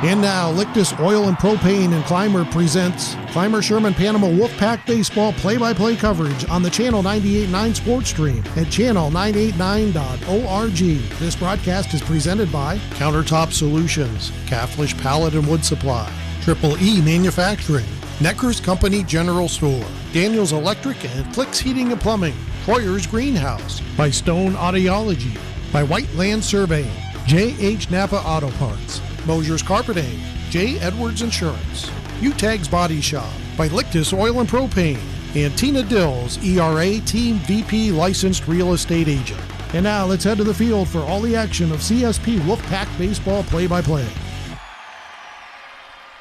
And now, Lictus Oil and Propane and Clymer presents Clymer Sherman Panama Wolfpack Baseball play-by-play coverage on the Channel 98.9 Sports Stream at channel989.org. This broadcast is presented by Countertop Solutions, Caflisch Pallet and Wood Supply, Triple E Manufacturing, Necker's Company General Store, Daniels Electric and Flicks Heating and Plumbing, Troyer's Greenhouse, by Stone Audiology, by Whiteland Surveying, J.H. Napa Auto Parts, Mosher Carpeting, J. Edwards Insurance, Utegg's Body Shop, by Lictus Oil and Propane, and Tina Dills, ERA Team VP Licensed Real Estate Agent. And now let's head to the field for all the action of CSP Wolfpack Baseball play-by-play.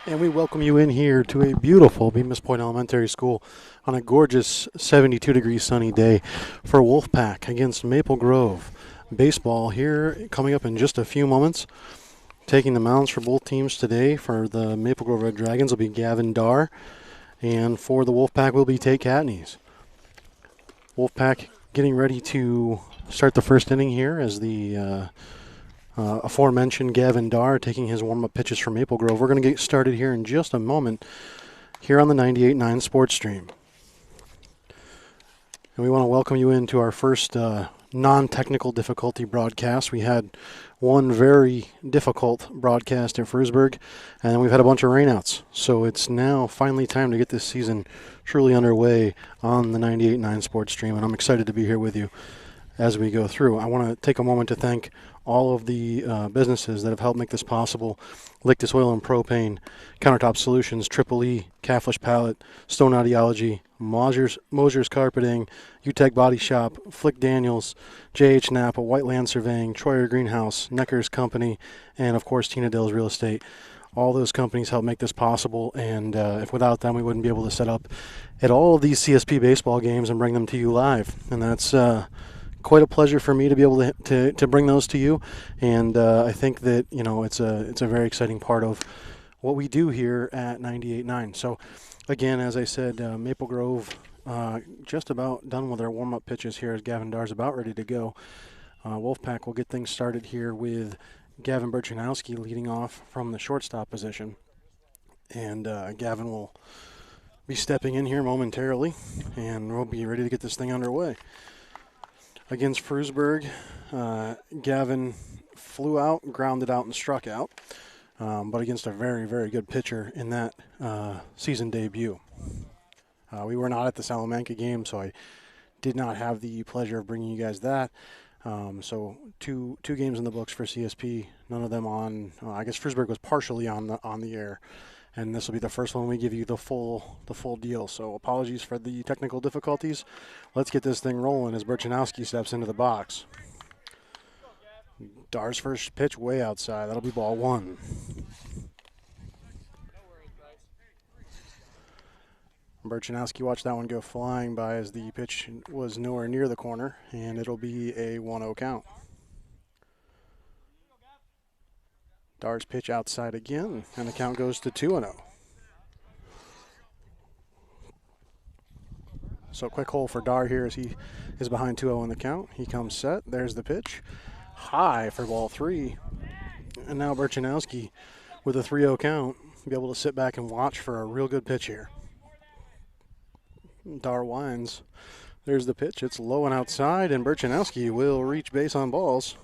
And we welcome you in here to a beautiful Bemis Point Elementary School on a gorgeous 72-degree sunny day for Wolfpack against Maple Grove. Baseball here coming up in just a few moments. Taking the mounds for both teams today for the Maple Grove Red Dragons will be Gavin Darr, and for the Wolfpack will be Tate Katniss. Wolfpack getting ready to start the first inning here as the aforementioned Gavin Darr taking his warm-up pitches for Maple Grove. We're going to get started here in just a moment here on the 98.9 Sports Stream. And we want to welcome you into our first non-technical difficulty broadcast. We had one very difficult broadcast at Frewsburg, and we've had a bunch of rainouts. So it's now finally time to get this season truly underway on the 98.9 Sports Stream, and I'm excited to be here with you as we go through. I want to take a moment to thank all of the businesses that have helped make this possible. Lictus Oil and Propane, Countertop Solutions, Triple E, Caflisch Pallet, Stone Audiology, Mosher's Carpeting, Utegg Body Shop, Flick Daniels, J.H. Napa, Whiteland Surveying, Troyer Greenhouse, Necker's Company, and of course Tina Dills Real Estate. All those companies help make this possible, and if without them we wouldn't be able to set up at all of these CSP baseball games and bring them to you live. And that's quite a pleasure for me to be able to bring those to you, and I think that it's a very exciting part of what we do here at 98.9. So again, as I said, Maple Grove just about done with their warm-up pitches here as Gavin Darr's about ready to go. Wolfpack will get things started here with Gavin Berchanowski leading off from the shortstop position, and Gavin will be stepping in here momentarily, and we'll be ready to get this thing underway. Against Frewsburg, Gavin flew out, grounded out, and struck out, but against a very, very good pitcher in that season debut. We were not at the Salamanca game, so I did not have the pleasure of bringing you guys that. So two games in the books for CSP, none of them on. I guess Frewsburg was partially on the air. And this will be the first one we give you the full deal. So apologies for the technical difficulties. Let's get this thing rolling as Berchanowski steps into the box. Darr's first pitch way outside. That'll be ball one. Berchanowski watched that one go flying by as the pitch was nowhere near the corner, and it'll be a 1-0 count. Darr's pitch outside again, and the count goes to 2-0. So quick hole for Darr here as he is behind 2-0 in the count. He comes set. There's the pitch. High for ball three. And now Berchanowski with a 3-0 count be able to sit back and watch for a real good pitch here. Darr winds. There's the pitch. It's low and outside, and Berchanowski will reach base on balls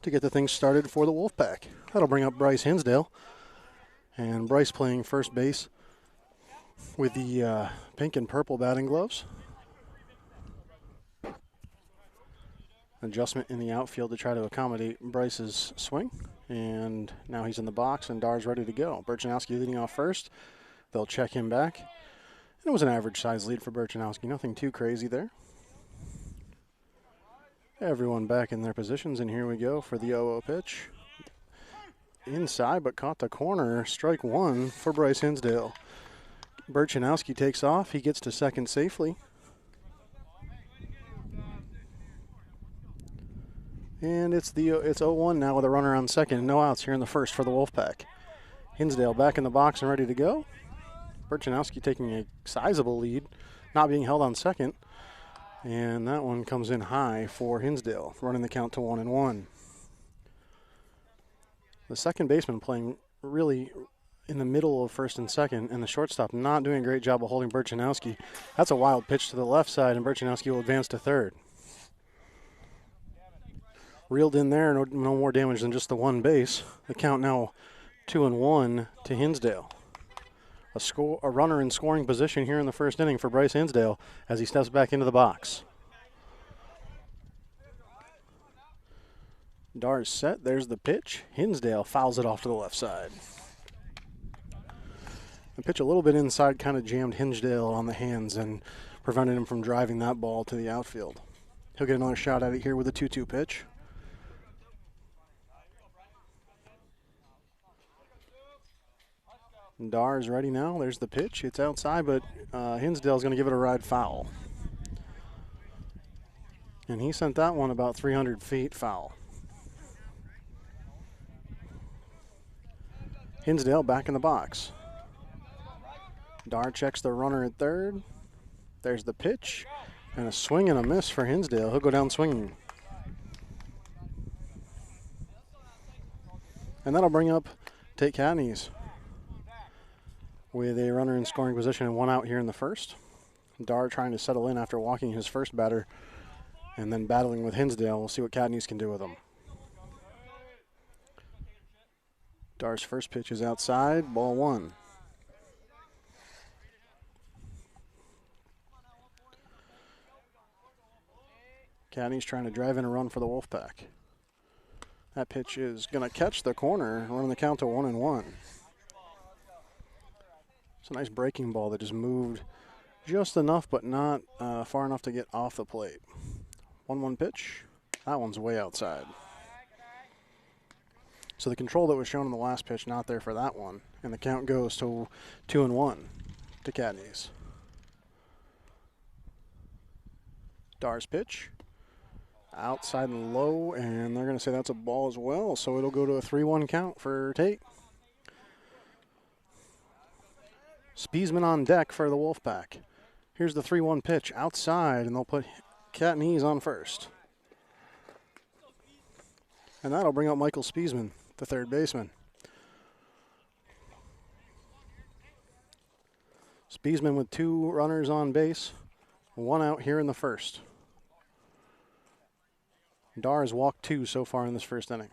to get the thing started for the Wolfpack. That'll bring up Bryce Hinsdale. And Bryce playing first base with the pink and purple batting gloves. Adjustment in the outfield to try to accommodate Bryce's swing. And now he's in the box, and Darr's ready to go. Berchanowski leading off first. They'll check him back. And it was an average size lead for Berchanowski. Nothing too crazy there. Everyone back in their positions, and here we go for the 0-0 pitch. Inside, but caught the corner. Strike one for Bryce Hinsdale. Berchanowski takes off. He gets to second safely. And it's 0-1 now with a runner on second and no outs here in the first for the Wolfpack. Hinsdale back in the box and ready to go. Berchanowski taking a sizable lead, not being held on second. And that one comes in high for Hinsdale, running the count to 1-1. The second baseman playing really in the middle of first and second, and the shortstop not doing a great job of holding Berchanowski. That's a wild pitch to the left side, and Berchanowski will advance to third. Reeled in there, no more damage than just the one base. The count now 2-1 to Hinsdale. A runner in scoring position here in the first inning for Bryce Hinsdale as he steps back into the box. Dar's set. There's the pitch. Hinsdale fouls it off to the left side. The pitch a little bit inside kind of jammed Hinsdale on the hands and prevented him from driving that ball to the outfield. He'll get another shot at it here with a 2-2 pitch. Dar's ready now. There's the pitch. It's outside, but Hinsdale's going to give it a ride foul. And he sent that one about 300 feet foul. Hinsdale back in the box. Dar checks the runner at third. There's the pitch. And a swing and a miss for Hinsdale. He'll go down swinging. And that'll bring up Tate Cadney's with a runner in scoring position and one out here in the first. Dar trying to settle in after walking his first batter and then battling with Hinsdale. We'll see what Cadney's can do with him. Dar's first pitch is outside, ball one. Cadney's trying to drive in a run for the Wolfpack. That pitch is going to catch the corner, running the count to 1-1. It's a nice breaking ball that just moved just enough, but not far enough to get off the plate. 1-1 pitch. That one's way outside. So the control that was shown in the last pitch, not there for that one. And the count goes to 2-1 to Cadney's. Dar's pitch. Outside and low, and they're going to say that's a ball as well. So it'll go to a 3-1 count for Tate. Spiesman on deck for the Wolfpack. Here's the 3-1 pitch outside, and they'll put Cadney's on first. And that'll bring up Michael Spiesman, the third baseman. Spiesman with 2 runners on base, 1 out here in the first. Dar has walked 2 so far in this first inning.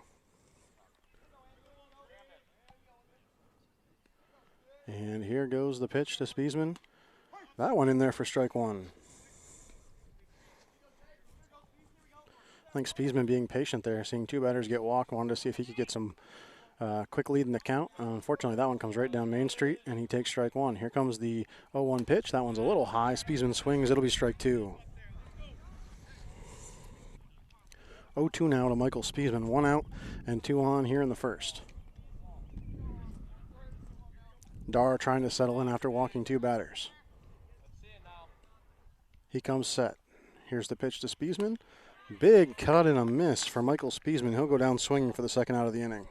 And here goes the pitch to Spiesman. That one in there for strike 1. I think Spiesman being patient there, seeing 2 batters get walked, wanted to see if he could get some quick lead in the count. Unfortunately, that one comes right down Main Street, and he takes strike 1. Here comes the 0-1 pitch. That one's a little high. Spiesman swings. It'll be strike 2. 0-2 now to Michael Spiesman. 1 out and 2 on here in the first. Dar trying to settle in after walking 2 batters. He comes set. Here's the pitch to Spiesman. Big cut and a miss for Michael Spiesman. He'll go down swinging for the second out of the inning.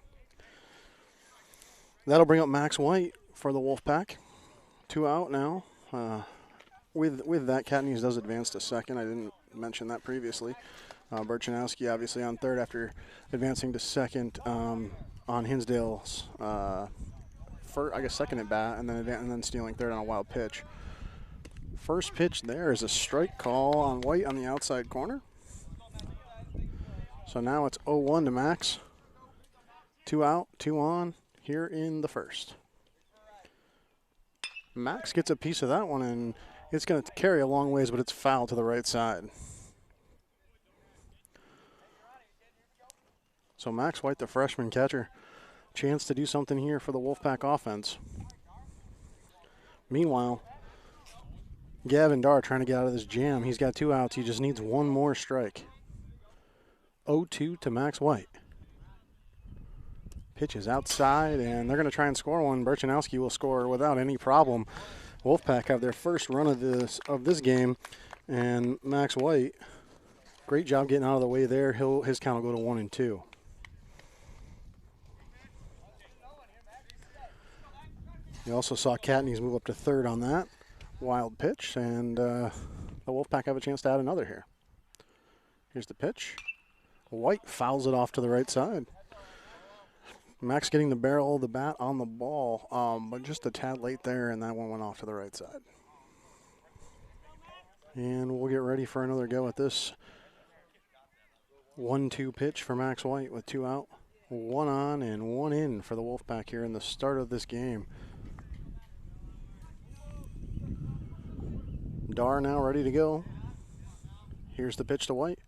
That'll bring up Max White for the Wolfpack. 2 out now. With that, Cadney's does advance to second. I didn't mention that previously. Berchanowski obviously on third after advancing to second on Hinsdale's second at bat, and then stealing third on a wild pitch. First pitch there is a strike call on White on the outside corner. So now it's 0-1 to Max. 2 out, 2 on here in the first. Max gets a piece of that one, and it's going to carry a long ways, but it's foul to the right side. So Max White, the freshman catcher, chance to do something here for the Wolfpack offense. Meanwhile, Gavin Dar trying to get out of this jam. He's got 2 outs. He just needs 1 more strike. 0-2 to Max White. Pitch is outside, and they're going to try and score one. Berchanowski will score without any problem. Wolfpack have their first run of this game, and Max White, great job getting out of the way there. His count will go to 1-2. You also saw Cadney's move up to third on that wild pitch, and the Wolfpack have a chance to add another here. Here's the pitch. White fouls it off to the right side. Max getting the barrel of the bat on the ball, but just a tad late there, and that one went off to the right side. And we'll get ready for another go at this 1-2 pitch for Max White with 2 out, 1 on and 1 in for the Wolfpack here in the start of this game. Dar now ready to go. Here's the pitch to White.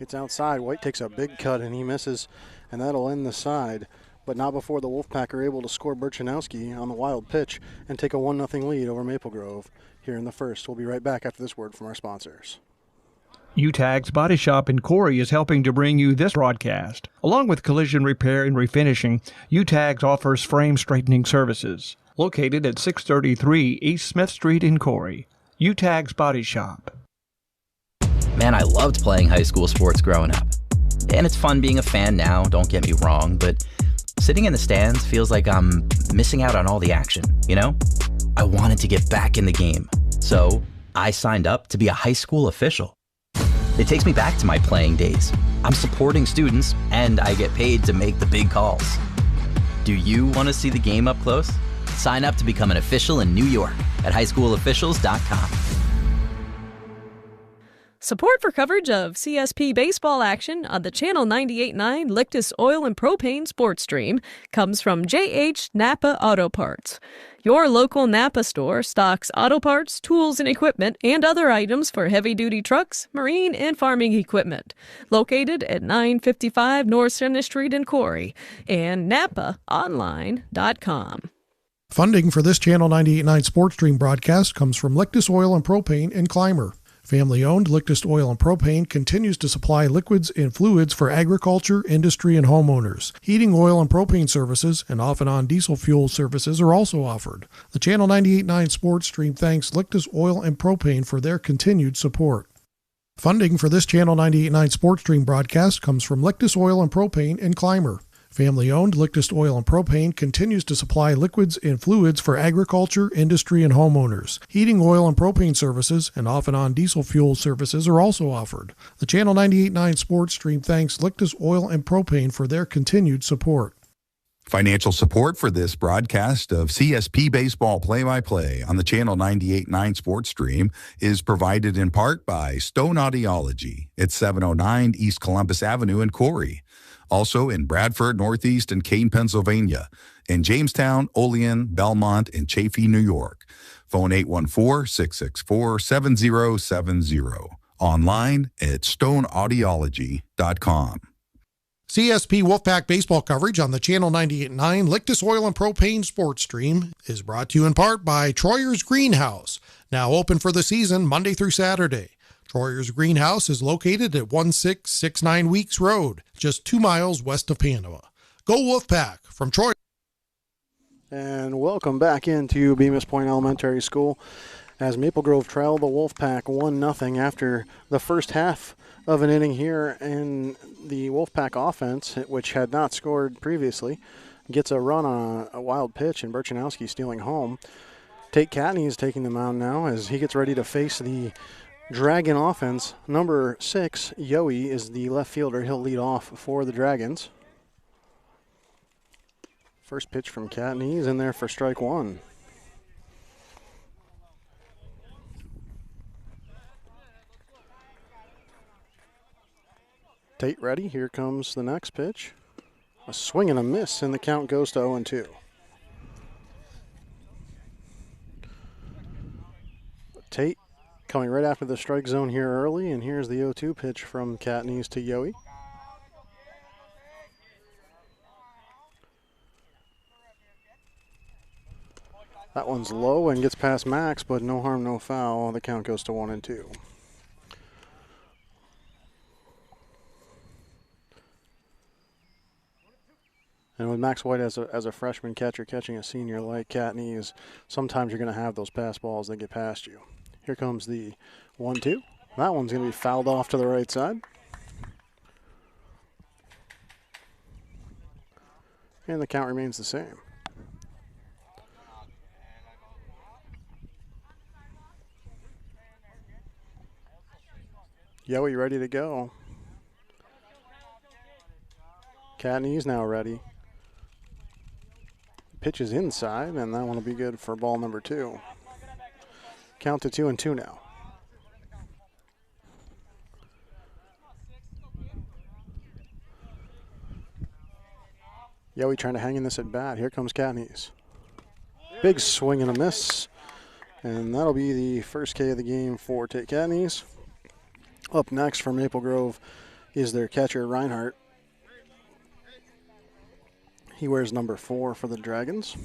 It's outside. White takes a big cut and he misses, and that'll end the side. But not before the Wolfpack are able to score Burchanowski on the wild pitch and take a 1-0 lead over Maple Grove here in the first. We'll be right back after this word from our sponsors. Utegg's Body Shop in Corry is helping to bring you this broadcast. Along with collision repair and refinishing, Utegg offers frame straightening services. Located at 633 East Smith Street in Corry. Utegg's Body Shop. Man, I loved playing high school sports growing up. And it's fun being a fan now, don't get me wrong, but sitting in the stands feels like I'm missing out on all the action, you know? I wanted to get back in the game, so I signed up to be a high school official. It takes me back to my playing days. I'm supporting students, and I get paid to make the big calls. Do you want to see the game up close? Sign up to become an official in New York at highschoolofficials.com. Support for coverage of CSP baseball action on the Channel 98.9 Lictus Oil and Propane sports stream comes from JH Napa Auto Parts. Your local Napa store stocks auto parts, tools and equipment, and other items for heavy-duty trucks, marine, and farming equipment. Located at 955 North Center Street in Corry and NapaOnline.com. Funding for this Channel 98.9 sports stream broadcast comes from Lictus Oil and Propane in Clymer. Family-owned Lictus Oil and Propane continues to supply liquids and fluids for agriculture, industry, and homeowners. Heating oil and propane services and off-and-on diesel fuel services are also offered. The Channel 98.9 sports stream thanks Lictus Oil and Propane for their continued support. Funding for this Channel 98.9 sports stream broadcast comes from Lictus Oil and Propane in Clymer. Family-owned Lictus Oil and Propane continues to supply liquids and fluids for agriculture, industry, and homeowners. Heating oil and propane services and off-and-on diesel fuel services are also offered. The Channel 98.9 sports stream thanks Lictus Oil and Propane for their continued support. Financial support for this broadcast of CSP Baseball Play-by-Play on the Channel 98.9 sports stream is provided in part by Stone Audiology at 709 East Columbus Avenue in Corry. Also in Bradford, Northeast, and Kane, Pennsylvania. In Jamestown, Olean, Belmont, and Chaffee, New York. Phone 814-664-7070. Online at stoneaudiology.com. CSP Wolfpack baseball coverage on the Channel 98.9 Lictus Oil and Propane sports stream is brought to you in part by Troyer's Greenhouse, now open for the season Monday through Saturday. Troyer's Greenhouse is located at 1669 Weeks Road, just 2 miles west of Panama. Go Wolfpack from Troy. And welcome back into Bemis Point Elementary School as Maple Grove trailed the Wolfpack 1-0 after the first half of an inning here, and the Wolfpack offense, which had not scored previously, gets a run on a wild pitch and Burchanowski stealing home. Tate Catney is taking the mound now as he gets ready to face the Dragon offense. Number 6, Yowie, is the left fielder. He'll lead off for the Dragons. First pitch from Catney is in there for strike 1. Tate ready. Here comes the next pitch. A swing and a miss, and the count goes to 0-2. Tate coming right after the strike zone here early, and here's the 0-2 pitch from Catney's to Yowie. That one's low and gets past Max, but no harm, no foul. The count goes to 1-2. And with Max White as a freshman catcher catching a senior like Catney, is sometimes you're going to have those pass balls that get past you. Here comes the 1-2. That one's going to be fouled off to the right side. And the count remains the same. Yowie ready to go. Catney's now ready. pitch is inside, and that one will be good for ball number 2. Count to 2-2 now. Yowie trying to hang in this at bat. Here comes Katniss. Big swing and a miss. And that'll be the first K of the game for Tate Katniss. Up next for Maple Grove is their catcher, Reinhardt. He wears number 4 for the Dragons.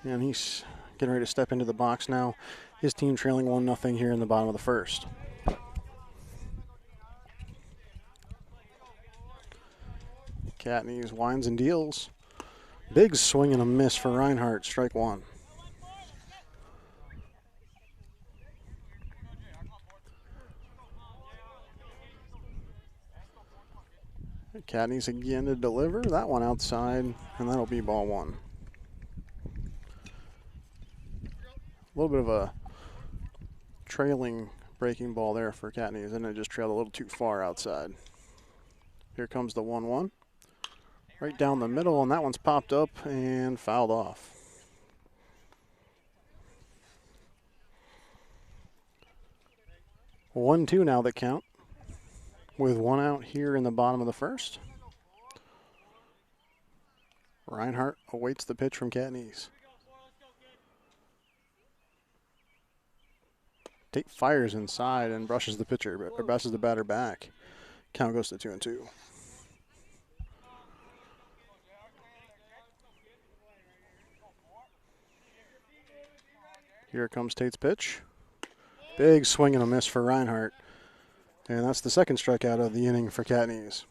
And he's getting ready to step into the box now. His team trailing 1-0 here in the bottom of the first. Katniss winds and deals. Big swing and a miss for Reinhardt, strike 1. Katniss again to deliver. That one outside, and that'll be ball 1. A little bit of a trailing breaking ball there for Katniss, and it just trailed a little too far outside. Here comes the 1-1. Right down the middle, and that one's popped up and fouled off. One, 2 now the count, with 1 out here in the bottom of the first. Reinhardt awaits the pitch from Katniss. Tate fires inside and brushes the pitcher, or brushes the batter back. Count goes to 2-2. Here comes Tate's pitch. Big swing and a miss for Reinhardt. And that's the second strikeout of the inning for Katniss.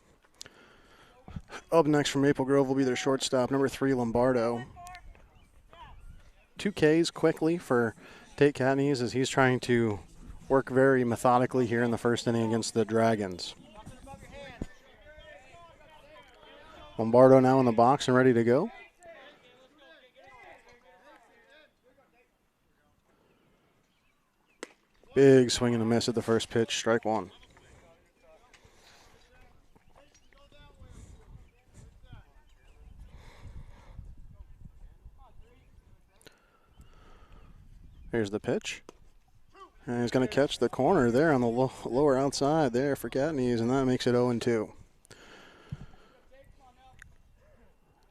Up next from Maple Grove will be their shortstop, number 3, Lombardo. 2 Ks quickly for Tate Katniss as he's trying to work very methodically here in the first inning against the Dragons. Lombardo now in the box and ready to go. Big swing and a miss at the first pitch, strike 1. Here's the pitch. And he's going to catch the corner there on the lower outside there for Katniss, and that makes it 0-2.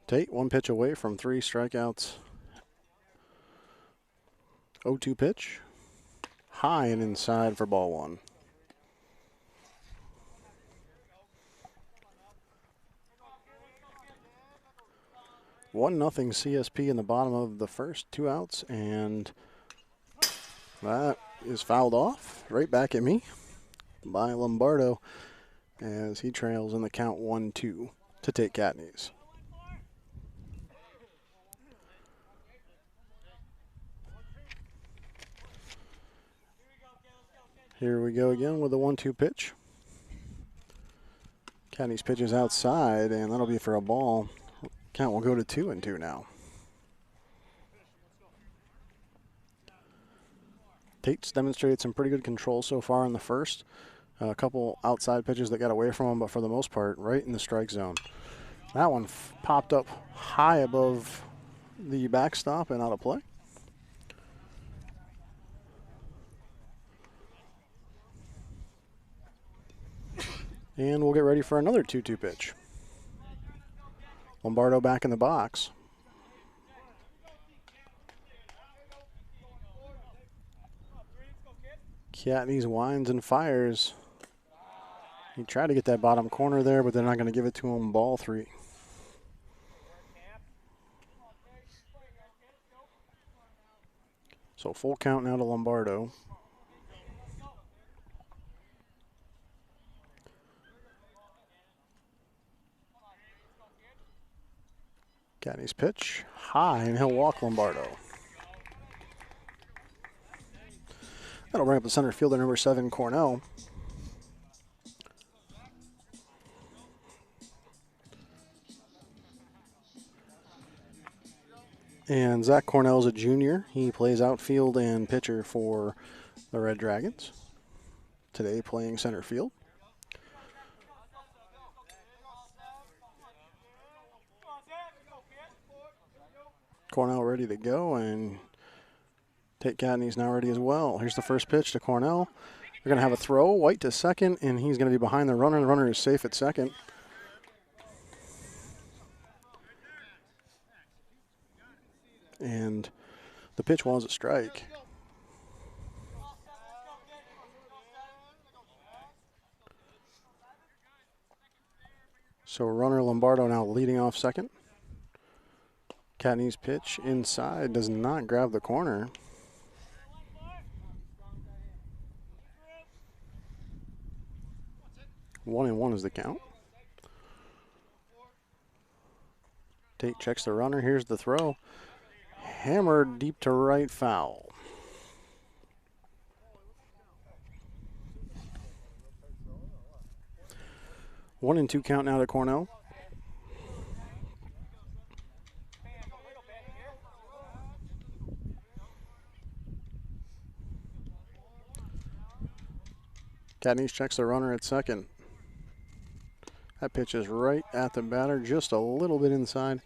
Tate 1 pitch away from 3 strikeouts. 0-2 pitch. High and inside for ball 1. One nothing CSP in the bottom of the first, 2 outs, and that is fouled off right back at me by Lombardo as he trails in the count 1-2 to take Katniss. Here we go again with the 1-2 pitch. Katniss pitches outside, and that'll be for a ball. Count will go to 2-2 now. Tate's demonstrated some pretty good control so far in the first. A couple outside pitches that got away from him, but for the most part, right in the strike zone. That one popped up high above the backstop and out of play. And we'll get ready for another 2-2 pitch. Lombardo back in the box. Katniss winds and fires. He tried to get that bottom corner there, but they're not going to give it to him. Ball 3. So full count now to Lombardo. Katniss pitch high, and he'll walk Lombardo. That'll bring up the center fielder, number 7, Cornell. And Zach Cornell's a junior. He plays outfield and pitcher for the Red Dragons. Today playing center field. Cornell ready to go, and Tate Cadney's now ready as well. Here's the first pitch to Cornell. They're going to have a throw. White to second, and he's going to be behind the runner. The runner is safe at second. And the pitch was a strike. So runner Lombardo now leading off second. Cadney's pitch inside does not grab the corner. One and one is the count. Tate checks the runner. Here's the throw. Hammered deep to right, foul. One and two count now to Cornell. Cadney checks the runner at second. That pitch is right at the batter, just a little bit inside,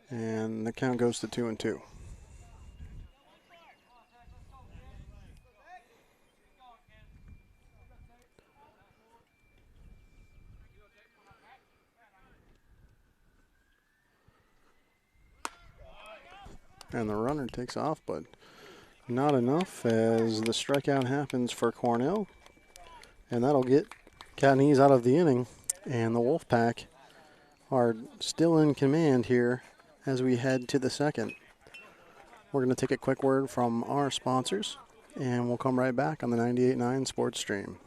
and the count goes to 2-2. And the runner takes off, but not enough as the strikeout happens for Cornell. And that'll get Cadney's out of the inning. And the Wolfpack are still in command here as we head to the second. We're going to take a quick word from our sponsors, and we'll come right back on the 98.9 Sports Stream.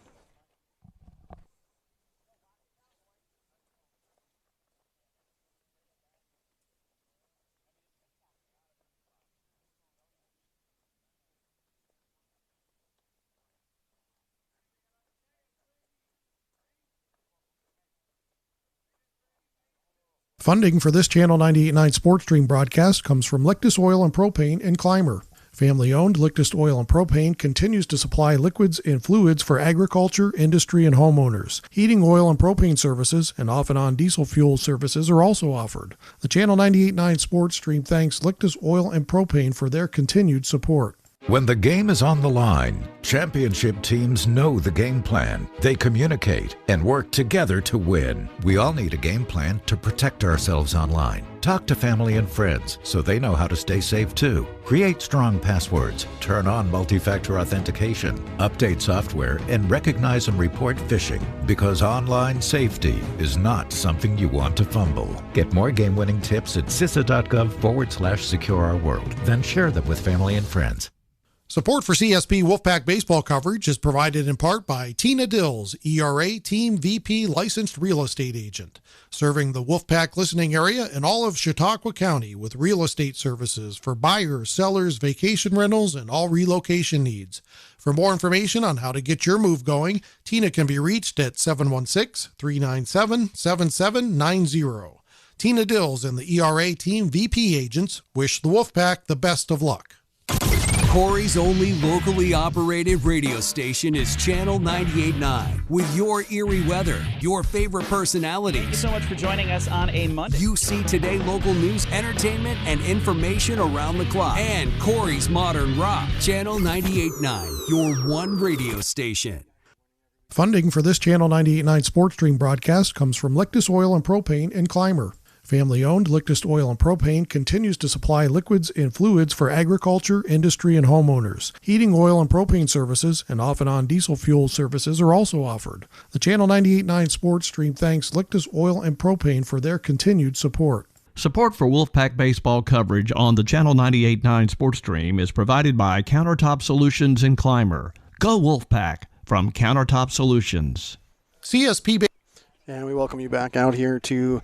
Funding for this Channel 98.9 Sports Stream broadcast comes from Lictus Oil and Propane in Clymer. Family-owned Lictus Oil and Propane continues to supply liquids and fluids for agriculture, industry, and homeowners. Heating oil and propane services and off-and-on diesel fuel services are also offered. The Channel 98.9 Sports Stream thanks Lictus Oil and Propane for their continued support. When the game is on the line, championship teams know the game plan. They communicate and work together to win. We all need a game plan to protect ourselves online. Talk to family and friends so they know how to stay safe too. Create strong passwords, turn on multi-factor authentication, update software, and recognize and report phishing, because online safety is not something you want to fumble. Get more game-winning tips at cisa.gov/secure-our-world. Then share them with family and friends. Support for CSP Wolfpack baseball coverage is provided in part by Tina Dills, ERA Team VP licensed real estate agent, serving the Wolfpack listening area in all of Chautauqua County with real estate services for buyers, sellers, vacation rentals, and all relocation needs. For more information on how to get your move going, Tina can be reached at 716-397-7790. Tina Dills and the ERA Team VP agents wish the Wolfpack the best of luck. Corry's only locally operated radio station is Channel 98.9. With your eerie weather, your favorite personalities. Thank you so much for joining us on a Monday. You see today local news, entertainment, and information around the clock. And Corry's modern rock. Channel 98.9, your one radio station. Funding for this Channel 98.9 Sports Stream broadcast comes from Lictus Oil and Propane in Clymer. Family-owned Lictus Oil and Propane continues to supply liquids and fluids for agriculture, industry, and homeowners. Heating oil and propane services and off-and-on diesel fuel services are also offered. The Channel 98.9 Sports Stream thanks Lictus Oil and Propane for their continued support. Support for Wolfpack baseball coverage on the Channel 98.9 Sports Stream is provided by Countertop Solutions in Clymer. Go Wolfpack from Countertop Solutions. CSP And we welcome you back out here to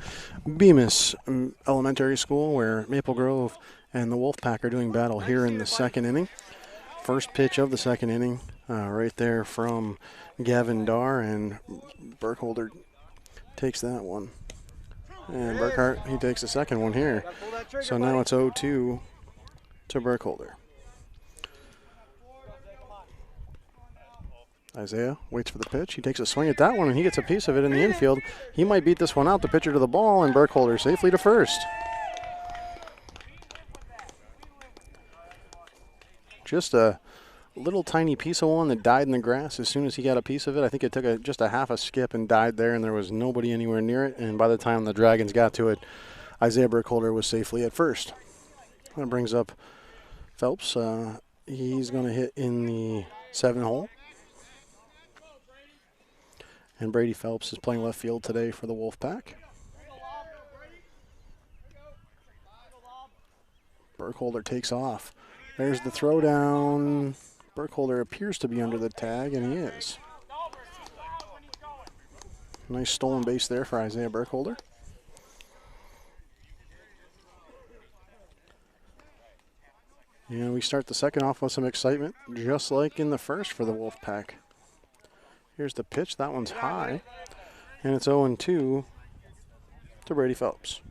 Bemis Elementary School, where Maple Grove and the Wolfpack are doing battle here in the second inning. First pitch of the second inning right there from Gavin Darr, and Burkholder takes that one. And Burkhart, he takes the second one here. So now it's 0-2 to Burkholder. Isaiah waits for the pitch. He takes a swing at that one, and he gets a piece of it in the infield. He might beat this one out. The pitcher to the ball, and Burkholder safely to first. Just a little tiny piece of one that died in the grass as soon as he got a piece of it. I think it took just a half a skip and died there, and there was nobody anywhere near it. And by the time the Dragons got to it, Isaiah Burkholder was safely at first. That brings up Phelps. He's going to hit in the 7 hole. And Brady Phelps is playing left field today for the Wolfpack. Burkholder takes off. There's the throwdown. Burkholder appears to be under the tag, and he is. Nice stolen base there for Isaiah Burkholder. And we start the second off with some excitement, just like in the first for the Wolfpack. Here's the pitch. That one's high, and it's 0-2 to Brady Phelps.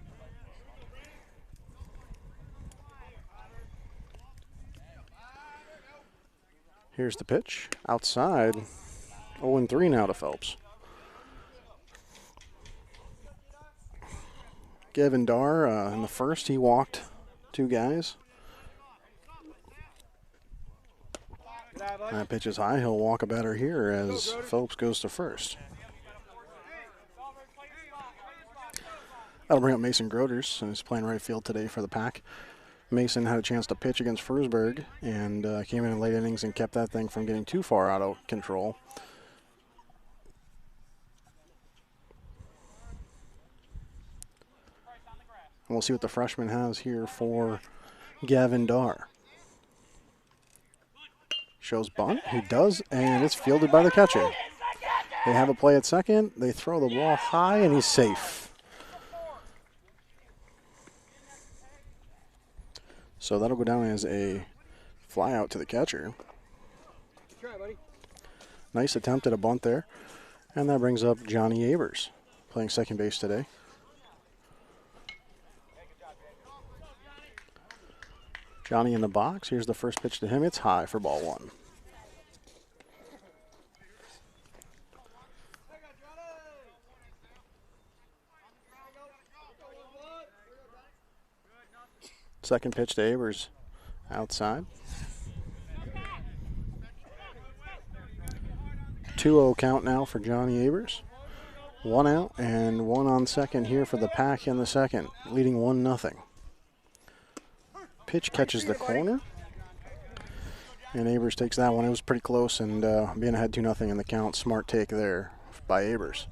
Here's the pitch. Outside. 0-3 now to Phelps. Gavin Darr, in the first, he walked 2 guys. That pitch is high. He'll walk a batter here as Phelps goes to first. That'll bring up Mason Groders, who's playing right field today for the Pack. Mason had a chance to pitch against Frewsburg and came in late innings and kept that thing from getting too far out of control. And we'll see what the freshman has here for Gavin Darr. Shows bunt. He does, and it's fielded by the catcher. They have a play at second. They throw the ball high, and he's safe. So that'll go down as a fly out to the catcher. Nice attempt at a bunt there. And that brings up Johnny Abers, playing second base today. Johnny in the box. Here's the first pitch to him. It's high for ball 1. Second pitch to Abers, outside. 2-0 count now for Johnny Abers. 1 out and 1 on second here for the Pack in the second, leading 1-0. Pitch catches the corner, and Abers takes that one. It was pretty close, and being ahead 2-0 in the count, smart take there by Abers.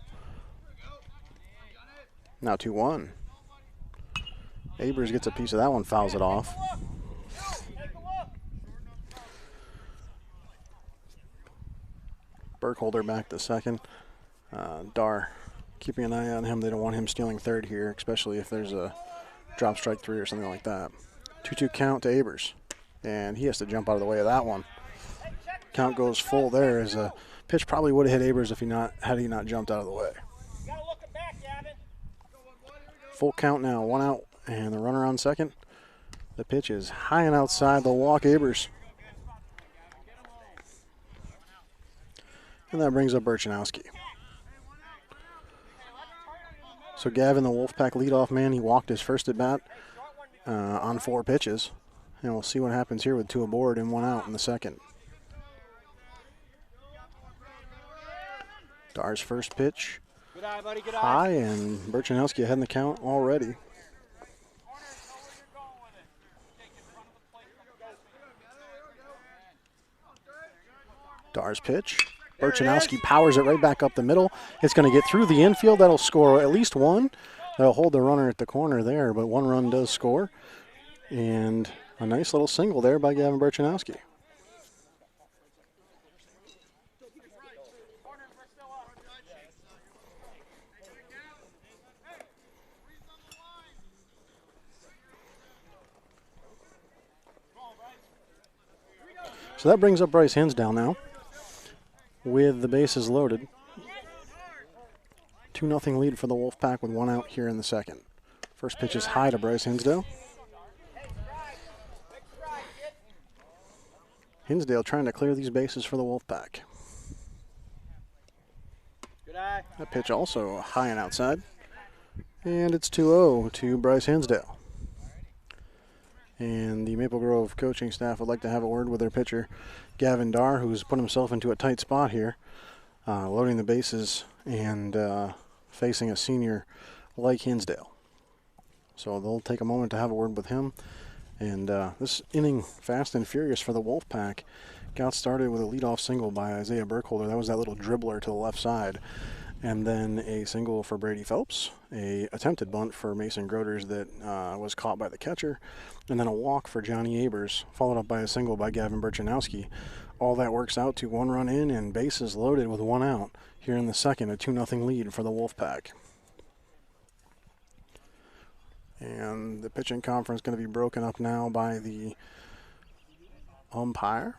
Now 2-1. Abers gets a piece of that one, fouls it off. Burkholder back to second. Darr keeping an eye on him. They don't want him stealing third here, especially if there's a drop strike 3 or something like that. 2-2 count to Abers, and he has to jump out of the way of that one. Count goes full there as a pitch probably would have hit Abers if had he not jumped out of the way. Full count now, 1 out. And the runner on second. The pitch is high and outside. They'll walk Abers. And that brings up Burchanowski. So Gavin, the Wolfpack leadoff man, he walked his first at bat on 4 pitches. And we'll see what happens here with 2 aboard and 1 out in the second. Darr's first pitch. High, and Burchanowski ahead in the count already. Darr's pitch. Burchanowski powers it right back up the middle. It's going to get through the infield. That'll score at least 1. That'll hold the runner at the corner there, but 1 run does score. And a nice little single there by Gavin Burchanowski. So that brings up Bryce Hinsdale now with the bases loaded. 2-0 lead for the Wolfpack with 1 out here in the second. First pitch is high to Bryce Hinsdale. Hinsdale trying to clear these bases for the Wolfpack. That pitch also high and outside. And it's 2-0 to Bryce Hinsdale. And the Maple Grove coaching staff would like to have a word with their pitcher, Gavin Darr, who's put himself into a tight spot here, loading the bases and facing a senior like Hinsdale. So they'll take a moment to have a word with him. And this inning, fast and furious for the Wolfpack, got started with a leadoff single by Isaiah Burkholder. That was that little dribbler to the left side. And then a single for Brady Phelps, a attempted bunt for Mason Groders that was caught by the catcher, and then a walk for Johnny Abers, followed up by a single by Gavin Burchanowski. All that works out to 1 run in and bases loaded with 1 out here in the second, a 2-0 lead for the Wolfpack. And the pitching conference going to be broken up now by the umpire.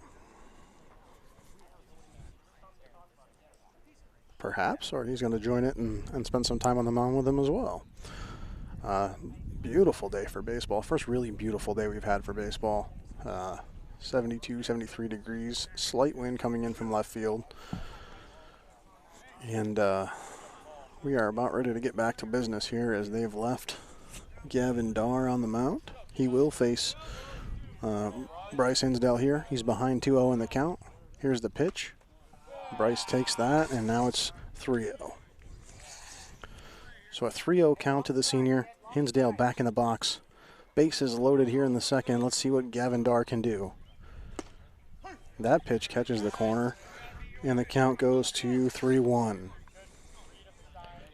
Perhaps, or he's going to join it and spend some time on the mound with him as well. Beautiful day for baseball. First really beautiful day we've had for baseball. 72, 73 degrees. Slight wind coming in from left field. And we are about ready to get back to business here as they've left Gavin Darr on the mound. He will face Bryce Hinsdale here. He's behind 2-0 in the count. Here's the pitch. Bryce takes that, and now it's 3-0. So a 3-0 count to the senior. Hinsdale back in the box. Bases loaded here in the second. Let's see what Gavin Darr can do. That pitch catches the corner, and the count goes to 3-1.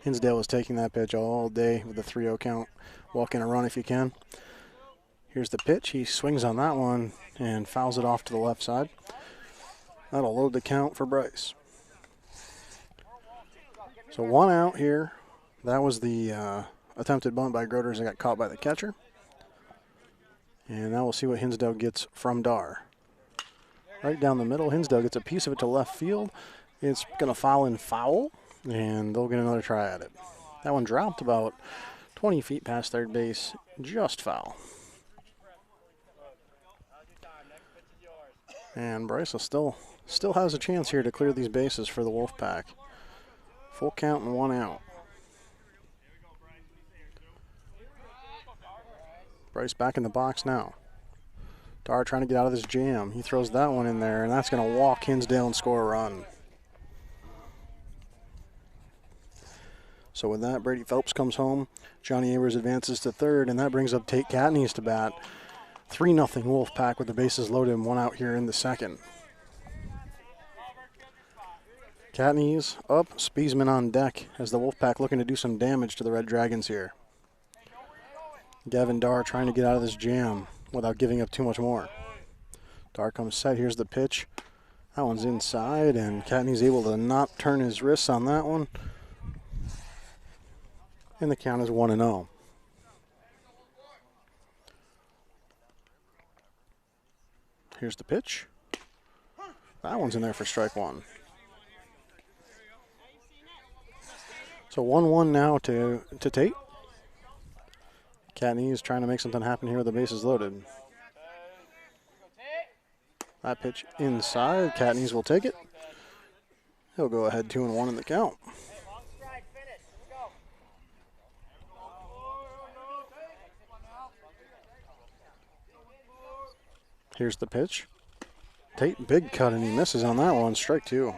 Hinsdale was taking that pitch all day with the 3-0 count. Walk in a run if you can. Here's the pitch. He swings on that one and fouls it off to the left side. That'll load the count for Bryce. So 1 out here. That was the attempted bunt by Groders that got caught by the catcher. And now we'll see what Hinsdale gets from Darr. Right down the middle, Hinsdale gets a piece of it to left field. It's going to foul in foul, and they'll get another try at it. That one dropped about 20 feet past third base, just foul. And Bryce will still has a chance here to clear these bases for the Wolfpack. Full count and 1 out. Bryce back in the box now. Darr trying to get out of this jam. He throws that one in there, and that's going to walk Hinsdale and score a run. So with that, Brady Phelps comes home. Johnny Abers advances to third, and that brings up Tate Catneys to bat. 3-0 Wolfpack with the bases loaded and 1 out here in the second. Catneys up, Spiesman on deck as the Wolfpack looking to do some damage to the Red Dragons here. Gavin Darr trying to get out of this jam without giving up too much more. Darr comes set, here's the pitch. That one's inside, and Catneys able to not turn his wrists on that one. And the count is 1-0. Here's the pitch. That one's in there for strike 1. So 1-1 now to Tate. Catneys trying to make something happen here with the bases loaded. That pitch inside. Catneys will take it. He'll go ahead 2-1 in the count. Here's the pitch. Tate, big cut, and he misses on that one. Strike 2.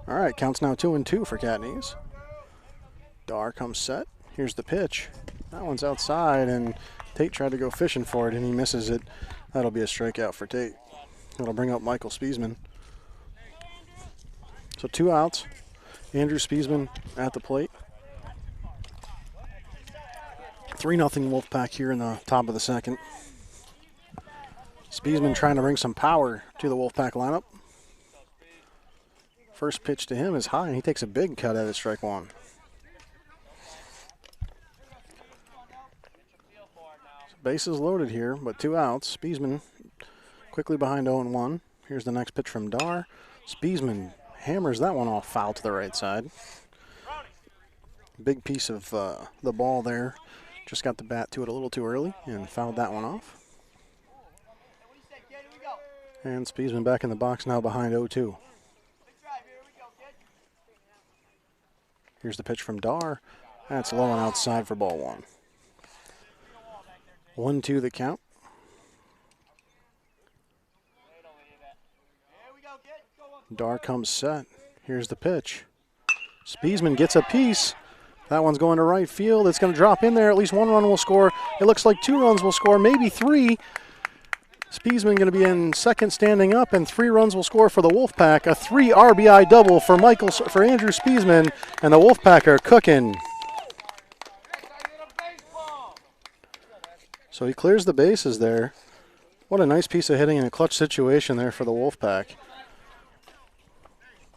All right, counts now 2-2 for Catneys. Darr comes set. Here's the pitch. That one's outside, and Tate tried to go fishing for it, and he misses it. That'll be a strikeout for Tate. That'll bring up Michael Spiesman. So 2 outs. Andrew Spiesman at the plate. 3-0 Wolfpack here in the top of the second. Spiesman trying to bring some power to the Wolfpack lineup. First pitch to him is high, and he takes a big cut at it, strike 1. So bases loaded here, but 2 outs. Spiesman quickly behind 0-1. Here's the next pitch from Darr. Spiesman hammers that one off foul to the right side. Big piece of the ball there. Just got the bat to it a little too early and fouled that one off. And Spiesman back in the box now behind 0-2. Here's the pitch from Darr. That's low and outside for ball 1. 1-2 the count. Dar comes set. Here's the pitch. Spiesman gets a piece. That one's going to right field. It's going to drop in there. At least 1 run will score. It looks like 2 runs will score, maybe 3. Spiesman going to be in second standing up, and 3 runs will score for the Wolfpack. A 3 RBI double for Andrew Spiesman, and the Wolfpack are cooking. So he clears the bases there. What a nice piece of hitting in a clutch situation there for the Wolfpack.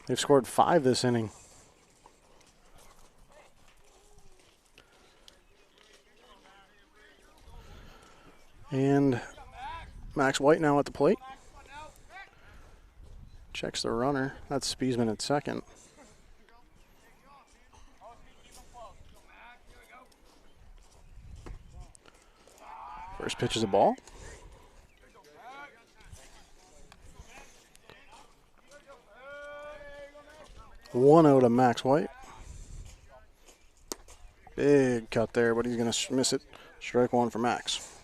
They've scored 5 this inning. And Max White now at the plate. Checks the runner. That's Spiesman at second. First pitch is a ball. One out to Max White. Big cut there, but he's going to miss it. Strike 1 for Max.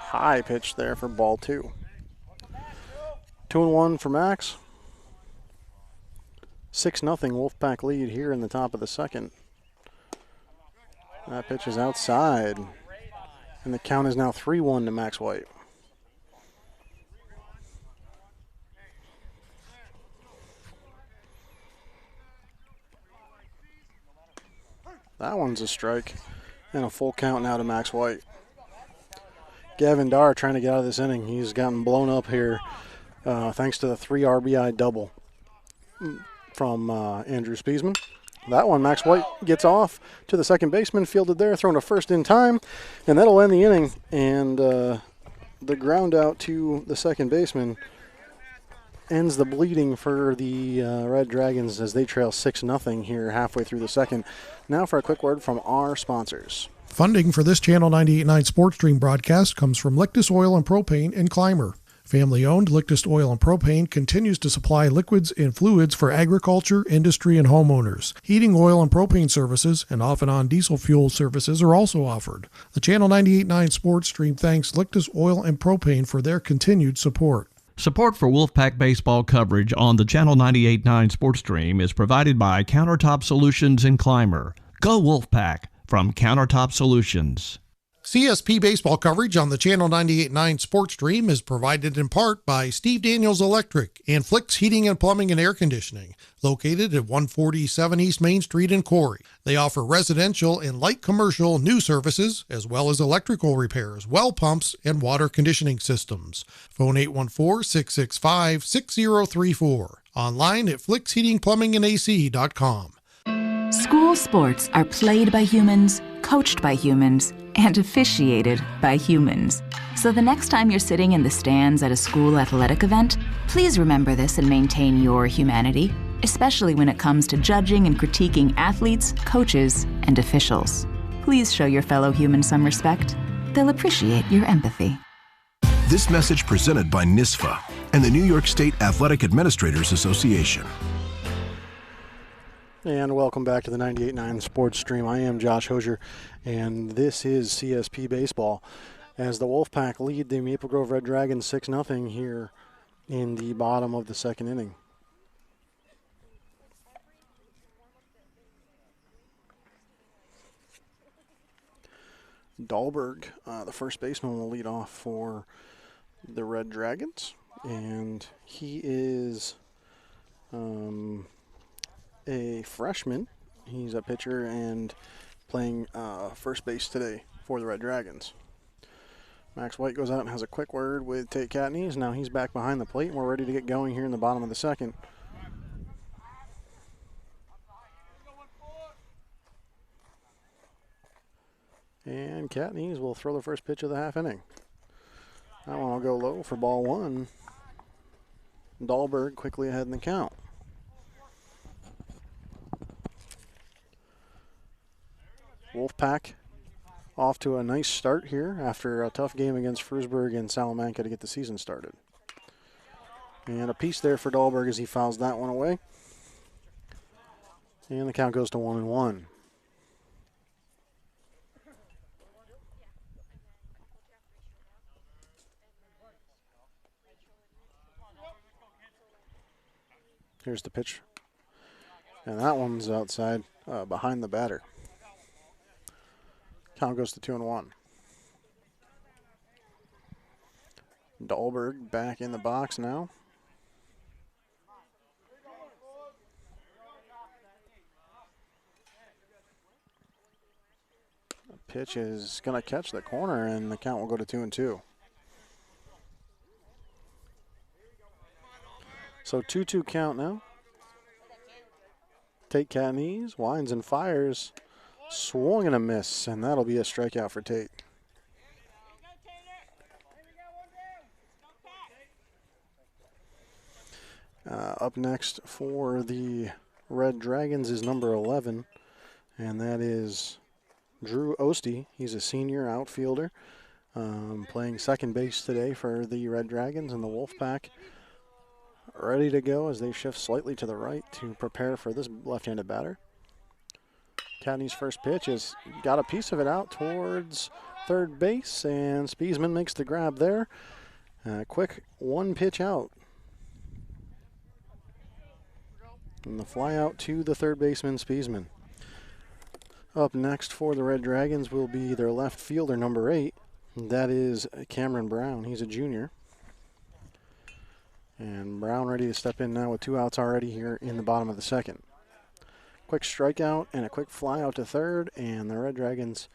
High pitch there for ball 2. 2-1 for Max. 6-0 Wolfpack lead here in the top of the second. That pitch is outside. And the count is now 3-1 to Max White. That one's a strike. And a full count now to Max White. Gavin Dar trying to get out of this inning. He's gotten blown up here thanks to the 3 RBI double from Andrew Spiesman. That one, Max White gets off to the second baseman, fielded there, thrown to first in time, and that'll end the inning. And the ground out to the second baseman ends the bleeding for the Red Dragons as they trail 6-0 here halfway through the second. Now for a quick word from our sponsors. Funding for this Channel 98.9 Sports Stream broadcast comes from Lictus Oil and Propane in Clymer. Family-owned Lictus Oil and Propane continues to supply liquids and fluids for agriculture, industry, and homeowners. Heating oil and propane services and off-and-on diesel fuel services are also offered. The Channel 98.9 Sports Stream thanks Lictus Oil and Propane for their continued support. Support for Wolfpack baseball coverage on the Channel 98.9 Sports Stream is provided by Countertop Solutions in Clymer. Go Wolfpack from Countertop Solutions. CSP baseball coverage on the Channel 98.9 Sports Stream is provided in part by Steve Daniels Electric and Flicks Heating and Plumbing and Air Conditioning, located at 147 East Main Street in Corry. They offer residential and light commercial new services, as well as electrical repairs, well pumps, and water conditioning systems. Phone 814-665-6034. Online at flicksheatingplumbingandac.com. School sports are played by humans, coached by humans, and officiated by humans. So the next time you're sitting in the stands at a school athletic event, please remember this and maintain your humanity, especially when it comes to judging and critiquing athletes, coaches, and officials. Please show your fellow humans some respect. They'll appreciate your empathy. This message presented by NISFA and the New York State Athletic Administrators Association. And welcome back to the 98.9 Sports Stream. I am Josh Hosier, and this is CSP Baseball as the Wolfpack lead the Maple Grove Red Dragons 6-0 here in the bottom of the second inning. Dahlberg, the first baseman, will lead off for the Red Dragons, and he is a freshman. He's a pitcher and playing first base today for the Red Dragons. Max White goes out and has a quick word with Tate Catneys. Now he's back behind the plate, and we're ready to get going here in the bottom of the second. And Catneys will throw the first pitch of the half inning. That one will go low for ball 1. Dahlberg quickly ahead in the count. Wolfpack off to a nice start here after a tough game against Frewsburg and Salamanca to get the season started. And a piece there for Dahlberg as he fouls that one away. And the count goes to 1-1. Here's the pitch. And that one's outside behind the batter. Count goes to 2-1. Dahlberg back in the box now. The pitch is going to catch the corner, and the count will go to 2-2. So 2-2 count now. Tate Catanese winds and fires. Swung and a miss, and that'll be a strikeout for Tate. Up next for the Red Dragons is number 11, and that is Drew Ostie. He's a senior outfielder, playing second base today for the Red Dragons, and the Wolfpack ready to go as they shift slightly to the right to prepare for this left-handed batter. Cadney's first pitch has got a piece of it out towards third base, and Spiesman makes the grab there. Quick one pitch out. And the fly out to the third baseman, Spiesman. Up next for the Red Dragons will be their left fielder, number 8. That is Cameron Brown. He's a junior. And Brown ready to step in now with 2 outs already here in the bottom of the second. Quick strikeout and a quick fly out to third, and the Red Dragons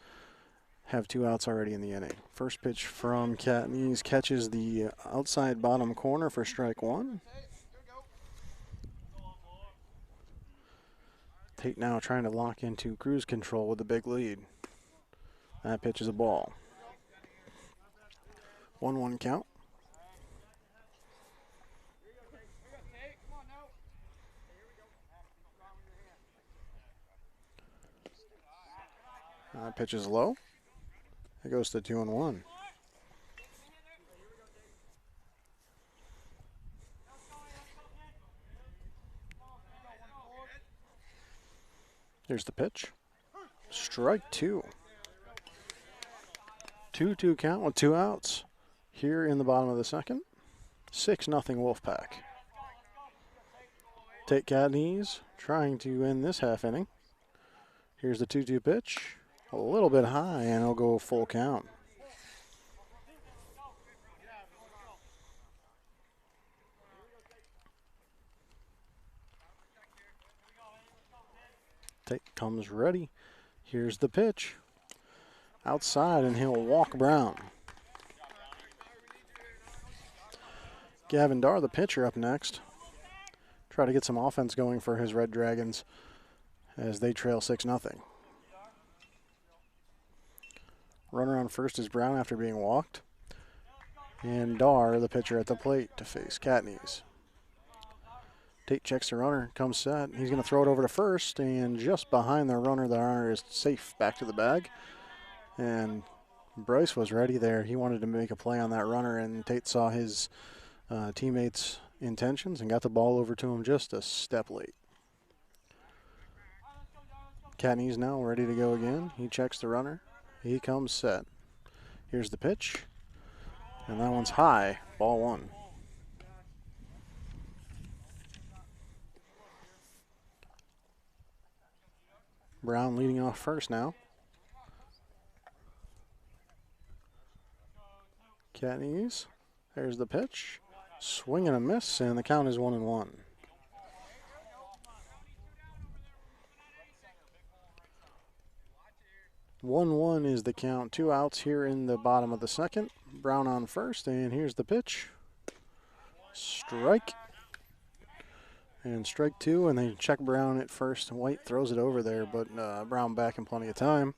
have 2 outs already in the inning. First pitch from Catanese catches the outside bottom corner for strike 1. Tate now trying to lock into cruise control with a big lead. That pitch is a ball. 1-1 count. Pitch is low. It goes to 2-1. Here's the pitch. Strike 2. 2-2 count with 2 outs here in the bottom of the second. 6-0 Wolfpack. Tate Catanese trying to end this half inning. Here's the 2-2 pitch. A little bit high, and it'll go full count. Tate comes ready. Here's the pitch. Outside, and he'll walk Brown. Gavin Darr, the pitcher, up next. Try to get some offense going for his Red Dragons as they trail 6-0. Runner on first is Brown after being walked. And Darr, the pitcher, at the plate to face Catanese. Tate checks the runner, comes set. He's going to throw it over to first, and just behind the runner is safe back to the bag. And Bryce was ready there. He wanted to make a play on that runner, and Tate saw his teammates' intentions and got the ball over to him just a step late. Catanese now ready to go again. He checks the runner. He comes set. Here's the pitch. And that one's high. Ball 1. Brown leading off first now. Catanese. There's the pitch. Swing and a miss, and the count is 1-1. 1-1 is the count. 2 outs here in the bottom of the second. Brown on first, and here's the pitch. Strike. And strike 2, and they check Brown at first. White throws it over there, but Brown back in plenty of time.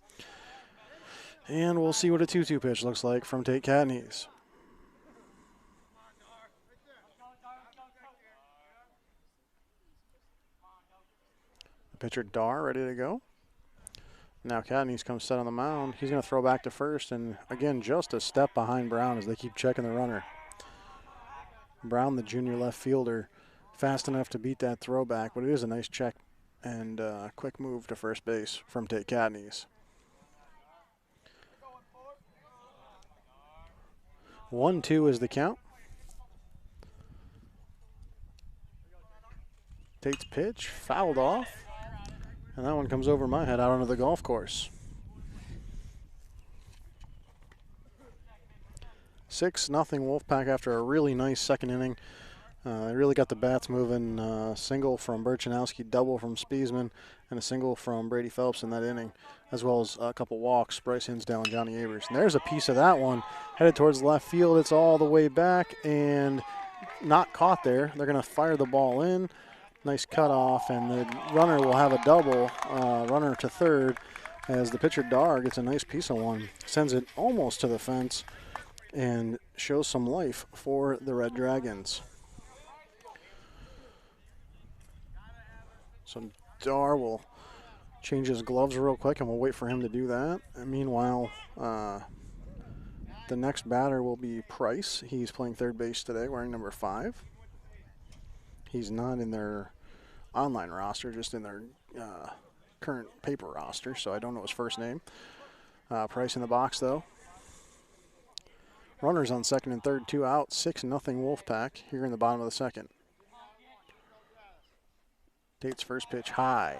And we'll see what a 2-2 pitch looks like from Tate Catanese. The pitcher Darr ready to go. Now Cadney's comes set on the mound. He's going to throw back to first, and again, just a step behind Brown as they keep checking the runner. Brown, the junior left fielder, fast enough to beat that throwback, but it is a nice check and quick move to first base from Tate Cadney's. 1-2 is the count. Tate's pitch fouled off, and that one comes over my head out onto the golf course. 6-0 Wolfpack after a really nice second inning. They really got the bats moving. Single from Burchanowski, double from Spiesman, and a single from Brady Phelps in that inning, as well as a couple walks. Bryce Hinsdale and Johnny Abers. And there's a piece of that one headed towards left field. It's all the way back and not caught there. They're going to fire the ball in. Nice cutoff, and the runner will have a double runner to third as the pitcher Dar gets a nice piece of one. Sends it almost to the fence and shows some life for the Red Dragons. So Dar will change his gloves real quick, and we'll wait for him to do that. And meanwhile, the next batter will be Price. He's playing third base today, wearing number 5. He's not in their online roster, just in their current paper roster, so I don't know his first name. Price in the box, though. Runners on second and third, 2 out, 6-0 Wolfpack here in the bottom of the second. Tate's first pitch high.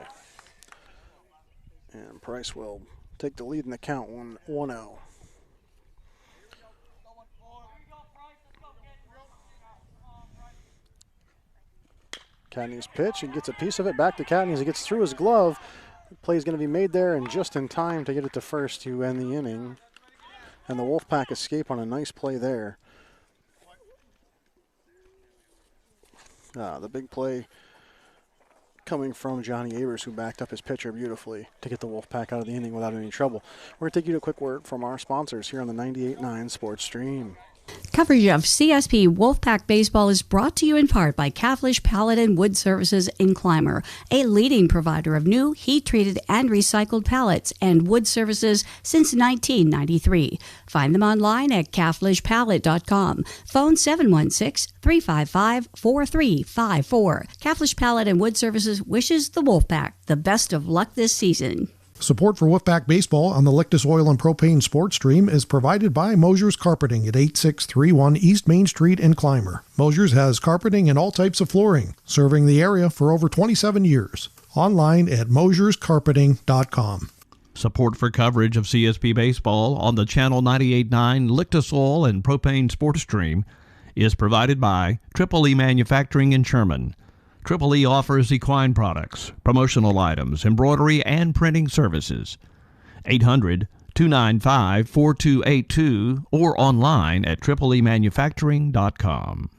And Price will take the lead in the count, 1-0. Cadney's pitch, he gets a piece of it back to Cadney as he gets through his glove. The play is going to be made there and just in time to get it to first to end the inning. And the Wolfpack escape on a nice play there. The big play coming from Johnny Abers, who backed up his pitcher beautifully to get the Wolfpack out of the inning without any trouble. We're going to take you to a quick word from our sponsors here on the 98.9 Sports Stream. Coverage of CSP Wolfpack Baseball is brought to you in part by Caflisch Pallet and Wood Services in Clymer, a leading provider of new, heat-treated, and recycled pallets and wood services since 1993. Find them online at caflischpallet.com. Phone 716-355-4354. Caflisch Pallet and Wood Services wishes the Wolfpack the best of luck this season. Support for Wolfpack Baseball on the Lictus Oil and Propane Sports Stream is provided by Mosher's Carpeting at 8631 East Main Street in Clymer. Mosher's has carpeting and all types of flooring, serving the area for over 27 years. Online at mosherscarpeting.com. Support for coverage of CSP Baseball on the Channel 98.9 Lictus Oil and Propane Sports Stream is provided by Triple E Manufacturing in Sherman. Triple E offers equine products, promotional items, embroidery, and printing services. 800-295-4282 or online at tripleemanufacturing.com.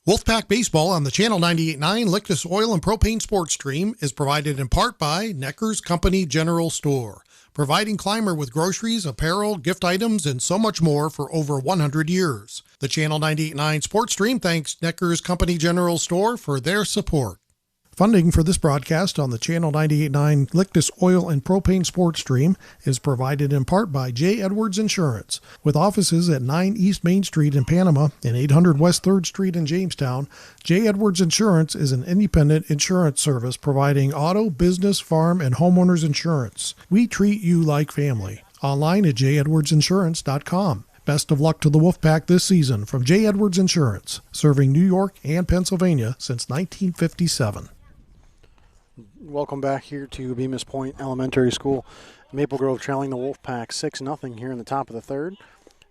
Wolfpack Baseball on the Channel 98.9 Lictus Oil and Propane Sports Stream is provided in part by Necker's Company General Store, providing Clymer with groceries, apparel, gift items, and so much more for over 100 years. The Channel 98.9 Sports Stream thanks Necker's Company General Store for their support. Funding for this broadcast on the Channel 98.9 Lictus Oil and Propane Sports Stream is provided in part by J. Edwards Insurance. With offices at 9 East Main Street in Panama and 800 West 3rd Street in Jamestown, J. Edwards Insurance is an independent insurance service providing auto, business, farm, and homeowners insurance. We treat you like family. Online at jedwardsinsurance.com. Best of luck to the Wolfpack this season from J. Edwards Insurance, serving New York and Pennsylvania since 1957. Welcome back here to Bemis Point Elementary School. Maple Grove trailing the Wolfpack 6-0 here in the top of the third.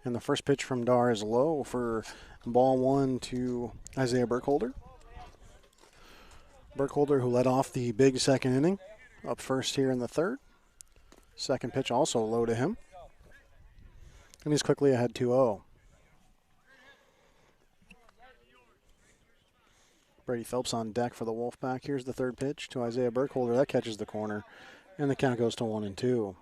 And the first pitch from Dar is low for ball 1 to Isaiah Burkholder. Burkholder, who led off the big second inning, up first here in the third. Second pitch also low to him. And he's quickly ahead 2-0. Brady Phelps on deck for the Wolfpack. Here's the third pitch to Isaiah Burkholder. That catches the corner, and the count goes to 1-2.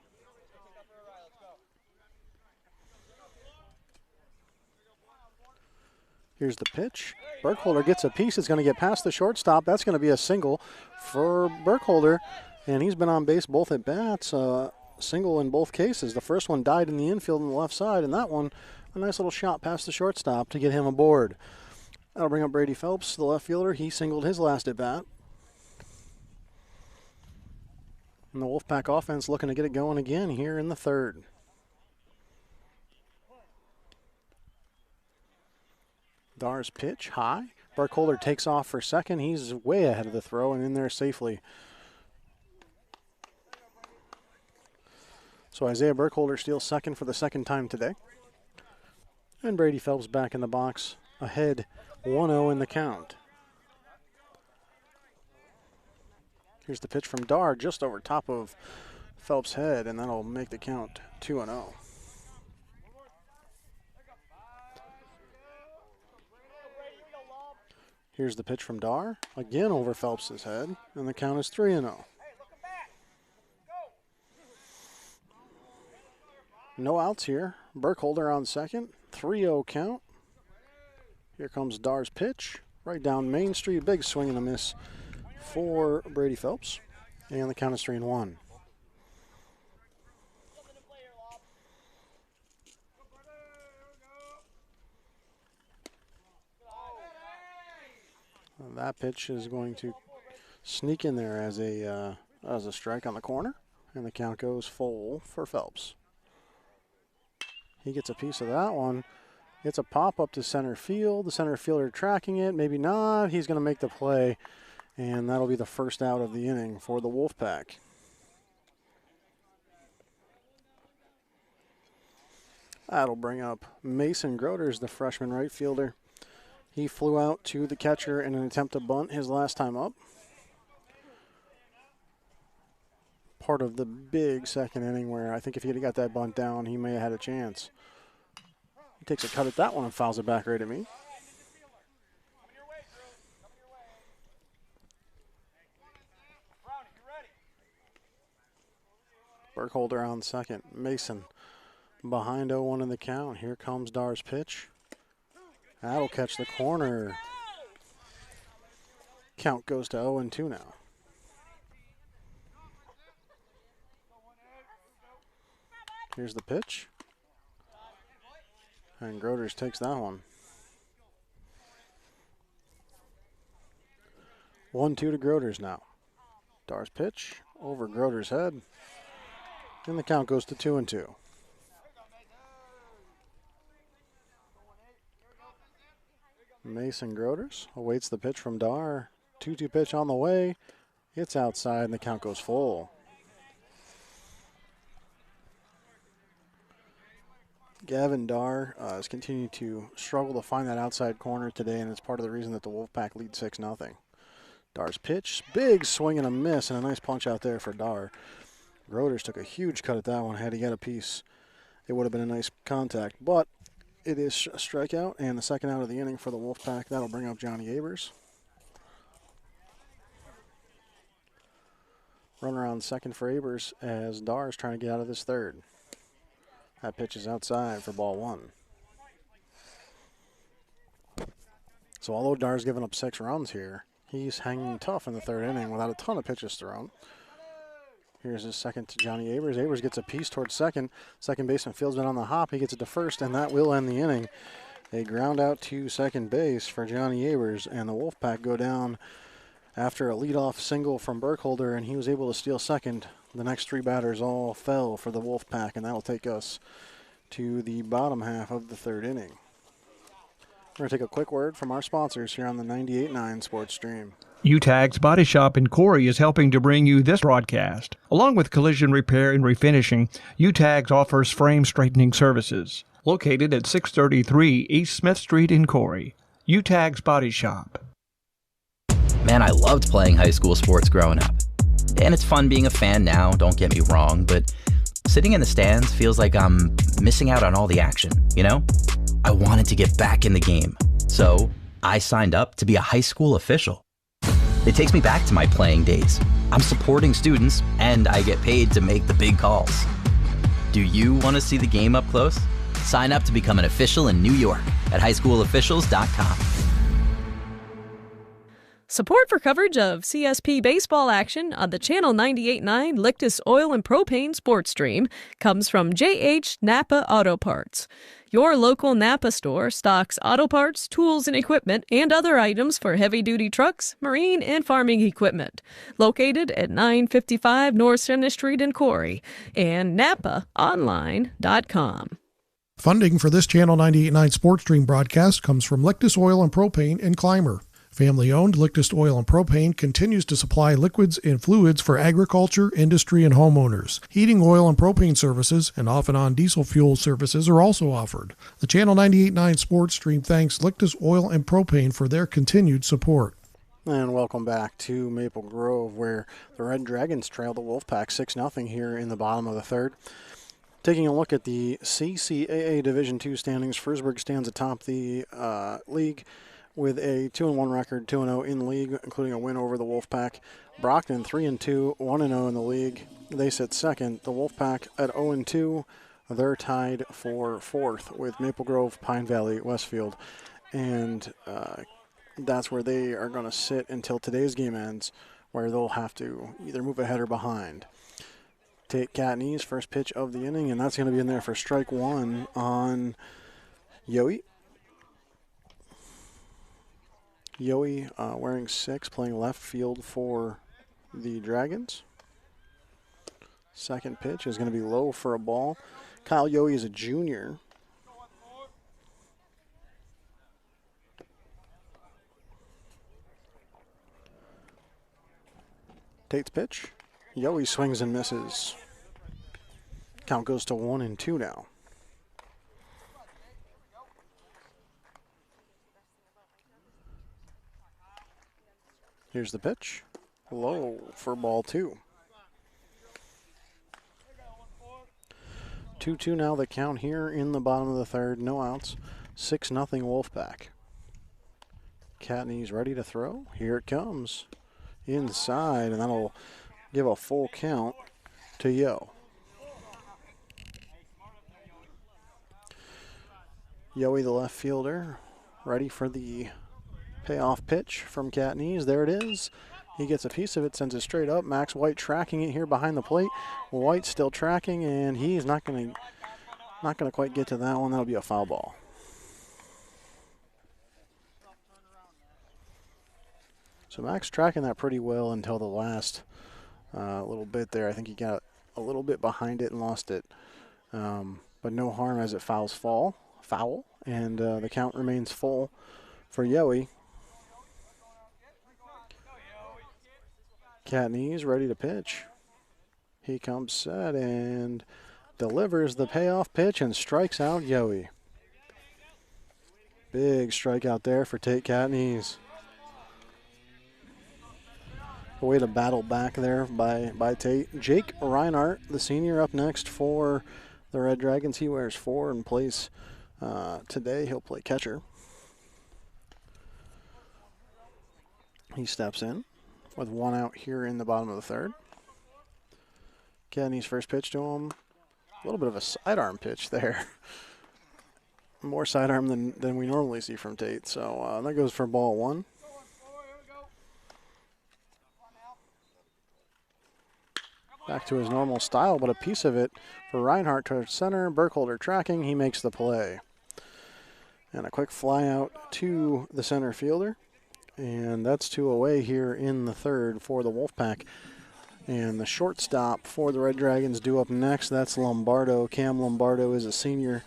Here's the pitch. Burkholder gets a piece. It's going to get past the shortstop. That's going to be a single for Burkholder. And he's been on base both at bats, single in both cases. The first one died in the infield on the left side, and that one, a nice little shot past the shortstop to get him aboard. That'll bring up Brady Phelps, the left fielder. He singled his last at bat. And the Wolfpack offense looking to get it going again here in the third. Dar's pitch high. Burkholder takes off for second. He's way ahead of the throw and in there safely. So Isaiah Burkholder steals second for the second time today. And Brady Phelps back in the box, ahead 1-0 in the count. Here's the pitch from Dar just over top of Phelps' head, and that'll make the count 2-0. Here's the pitch from Dar, again over Phelps' head, and the count is 3-0. No outs here. Burkholder on second, 3-0 count. Here comes Dar's pitch, right down Main Street, big swing and a miss for Brady Phelps, and the count is 3-1. That pitch is going to sneak in there as a strike on the corner, and the count goes full for Phelps. He gets a piece of that one. It's a pop up to center field. The center fielder tracking it, maybe not. He's going to make the play, and that'll be the first out of the inning for the Wolfpack. That'll bring up Mason Groders, the freshman right fielder. He flew out to the catcher in an attempt to bunt his last time up. Part of the big second inning where I think if he had got that bunt down, he may have had a chance. He takes a cut at that one and fouls it back right at me. Burkholder on second. Mason behind 0-1 in the count. Here comes Dar's pitch. That'll catch the corner. Count goes to 0-2 now. Here's the pitch. And Groders takes that one. 1-2 to Groders now. Dar's pitch over Groders' head. And the count goes to 2-2. Mason Groders awaits the pitch from Dar. 2-2 pitch on the way. It's outside and the count goes full. Gavin Dar has continued to struggle to find that outside corner today, and it's part of the reason that the Wolfpack lead 6-0. Dar's pitch, big swing and a miss, and a nice punch out there for Dar. Groders took a huge cut at that one. Had he got a piece, it would have been a nice contact, but it is a strikeout and the second out of the inning for the Wolfpack. That'll bring up Johnny Abers. Runner on second for Abers as Dar is trying to get out of this third. That pitch is outside for ball one. So although Dar's given up 6 runs here, he's hanging tough in the third inning without a ton of pitches thrown. Here's his second to Johnny Abers. Abers gets a piece towards second. Second baseman fields it on the hop. He gets it to first, and that will end the inning. A ground out to second base for Johnny Abers, and the Wolfpack go down after a leadoff single from Burkholder, and he was able to steal second. The next 3 batters all fell for the Wolfpack, and that'll take us to the bottom half of the third inning. We're going to take a quick word from our sponsors here on the 98.9 Sports Stream. Utegg's Body Shop in Corry is helping to bring you this broadcast. Along with collision repair and refinishing, Utegg offers frame straightening services. Located at 633 East Smith Street in Corry. Utegg's Body Shop. Man, I loved playing high school sports growing up. And it's fun being a fan now, don't get me wrong, but sitting in the stands feels like I'm missing out on all the action, you know? I wanted to get back in the game, so I signed up to be a high school official. It takes me back to my playing days. I'm supporting students, and I get paid to make the big calls. Do you want to see the game up close? Sign up to become an official in New York at highschoolofficials.com. Support for coverage of CSP baseball action on the Channel 98.9 Lictus Oil and Propane sports stream comes from JH Napa Auto Parts. Your local Napa store stocks auto parts, tools and equipment, and other items for heavy-duty trucks, marine, and farming equipment. Located at 955 North Center Street in Corry and NapaOnline.com. Funding for this Channel 98.9 sports stream broadcast comes from Lictus Oil and Propane in Clymer. Family-owned Lictus Oil and Propane continues to supply liquids and fluids for agriculture, industry, and homeowners. Heating oil and propane services and off-and-on diesel fuel services are also offered. The Channel 98.9 sports stream thanks Lictus Oil and Propane for their continued support. And welcome back to Maple Grove, where the Red Dragons trail the Wolfpack 6-0 here in the bottom of the third. Taking a look at the CCAA Division II standings, Frewsburg stands atop the league with a 2-1 record, 2-0 in the league, including a win over the Wolfpack. Brockton 3-2, 1-0 in the league. They sit second. The Wolfpack at 0-2. They're tied for fourth with Maple Grove, Pine Valley, Westfield. And that's where they are going to sit until today's game ends, where they'll have to either move ahead or behind. Take Catney's first pitch of the inning, and that's going to be in there for strike one on Yowie. Yowie wearing 6, playing left field for the Dragons. Second pitch is going to be low for a ball. Kyle Yowie is a junior. Tate's pitch. Yowie swings and misses. Count goes to 1-2 now. Here's the pitch. Low for ball 2. 2-2 now the count here in the bottom of the third. No outs. 6-0 Wolfpack. Catney's ready to throw. Here it comes. Inside, and that'll give a full count to Yo. Yowie, the left fielder, ready for the payoff pitch from Catney's. There it is. He gets a piece of it, sends it straight up. Max White tracking it here behind the plate. White still tracking, and he's not going to quite get to that one. That'll be a foul ball. So Max tracking that pretty well until the last little bit there. I think he got a little bit behind it and lost it. But no harm as it foul, and the count remains full for Yowie. Catney's ready to pitch. He comes set and delivers the payoff pitch and strikes out Yowie. Big strikeout there for Tate Catney's. A way to battle back there by Tate. Jake Reinhardt, the senior, up next for the Red Dragons. He wears 4 and plays today. He'll play catcher. He steps in with 1 out here in the bottom of the third. Kenny's first pitch to him. A little bit of a sidearm pitch there. More sidearm than we normally see from Tate. So that goes for ball 1. Back to his normal style, but a piece of it for Reinhardt towards center. Burkholder tracking. He makes the play. And a quick fly out to the center fielder. And that's 2 away here in the third for the Wolfpack. And the shortstop for the Red Dragons due up next. That's Lombardo. Cam Lombardo is a senior,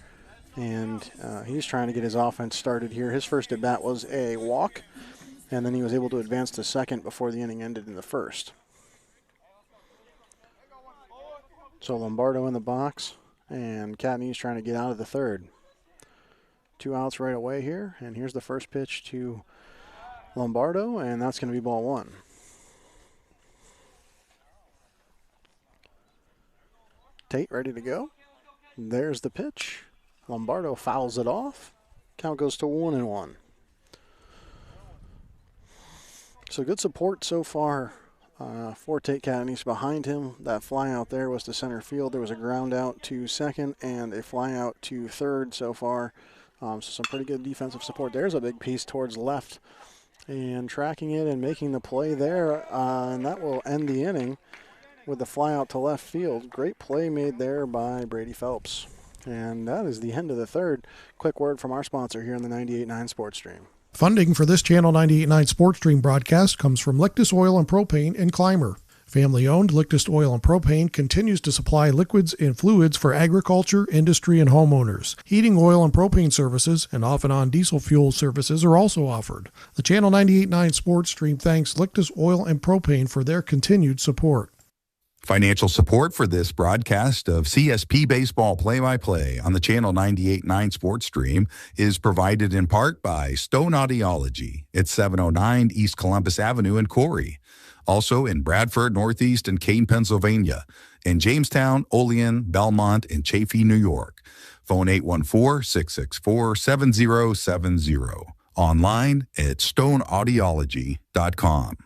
and he's trying to get his offense started here. His first at bat was a walk, and then he was able to advance to second before the inning ended in the first. So Lombardo in the box, and Catney's trying to get out of the third. 2 outs right away here, and here's the first pitch to Lombardo, and that's going to be ball 1. Tate ready to go. There's the pitch. Lombardo fouls it off. Count goes to 1-1. So good support so far for Tate Catney's behind him. That fly out there was to center field. There was a ground out to second and a fly out to third so far. So some pretty good defensive support. There's a big piece towards left And tracking it and making the play there, and that will end the inning with the fly out to left field. Great play made there by Brady Phelps. And that is the end of the third. Quick word from our sponsor here on the 98.9 Sports Stream. Funding for this Channel 98.9 Sports Stream broadcast comes from Lictus Oil and Propane in Clymer. Family-owned Lictus Oil and Propane continues to supply liquids and fluids for agriculture, industry, and homeowners. Heating oil and propane services and off-and-on diesel fuel services are also offered. The Channel 98.9 Sports Stream thanks Lictus Oil and Propane for their continued support. Financial support for this broadcast of CSP Baseball Play-by-Play on the Channel 98.9 Sports Stream is provided in part by Stone Audiology at 709 East Columbus Avenue in Corry. Also in Bradford, Northeast, and Kane, Pennsylvania, in Jamestown, Olean, Belmont, and Chaffee, New York. Phone 814-664-7070. Online at stoneaudiology.com.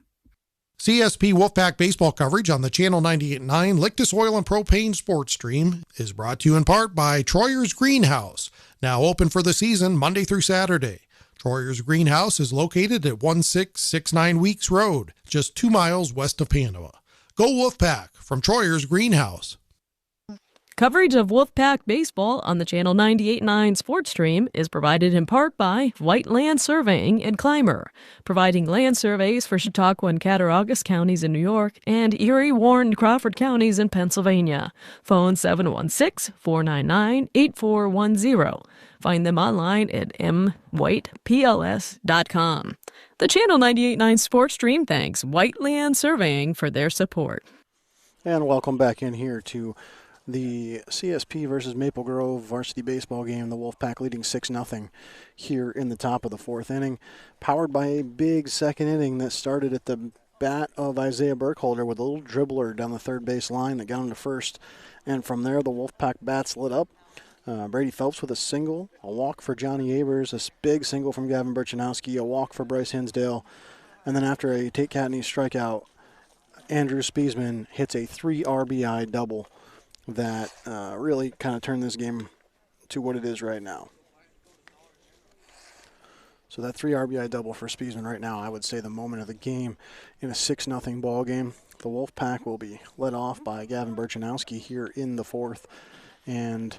CSP Wolfpack Baseball coverage on the Channel 98.9 Lictus Oil and Propane Sports Stream is brought to you in part by Troyer's Greenhouse, now open for the season Monday through Saturday. Troyer's Greenhouse is located at 1669 Weeks Road, just 2 miles west of Panama. Go Wolfpack from Troyer's Greenhouse. Coverage of Wolfpack Baseball on the Channel 98.9 Sports Stream is provided in part by Whiteland Surveying in Clymer, providing land surveys for Chautauqua and Cattaraugus counties in New York and Erie, Warren, and Crawford counties in Pennsylvania. Phone 716-499-8410. Find them online at mwhitepls.com. The Channel 98.9 Sports Stream thanks Whiteland Surveying for their support. And welcome back in here to the CSP versus Maple Grove varsity baseball game. The Wolfpack leading 6-0 here in the top of the fourth inning, powered by a big second inning that started at the bat of Isaiah Burkholder with a little dribbler down the third base line that got him to first. And from there, the Wolfpack bats lit up. Brady Phelps with a single, a walk for Johnny Abers, a big single from Gavin Burchanowski, a walk for Bryce Hinsdale, and then after a Tate Catney strikeout, Andrew Spiesman hits a 3 RBI double that really kind of turned this game to what it is right now. So that 3 RBI double for Spiesman right now, I would say the moment of the game in a 6-0 ball game. The Wolfpack will be led off by Gavin Burchanowski here in the fourth, and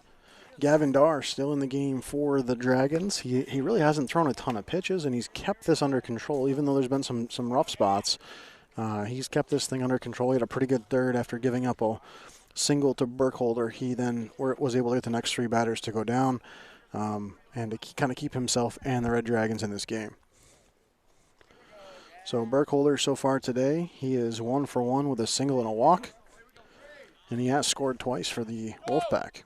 Gavin Darr still in the game for the Dragons. He really hasn't thrown a ton of pitches, and he's kept this under control, even though there's been some rough spots. He's kept this thing under control. He had a pretty good third after giving up a single to Burkholder. He then was able to get the next 3 batters to go down and to kind of keep himself and the Red Dragons in this game. So Burkholder so far today, he is 1 for 1 with a single and a walk, and he has scored twice for the Wolfpack.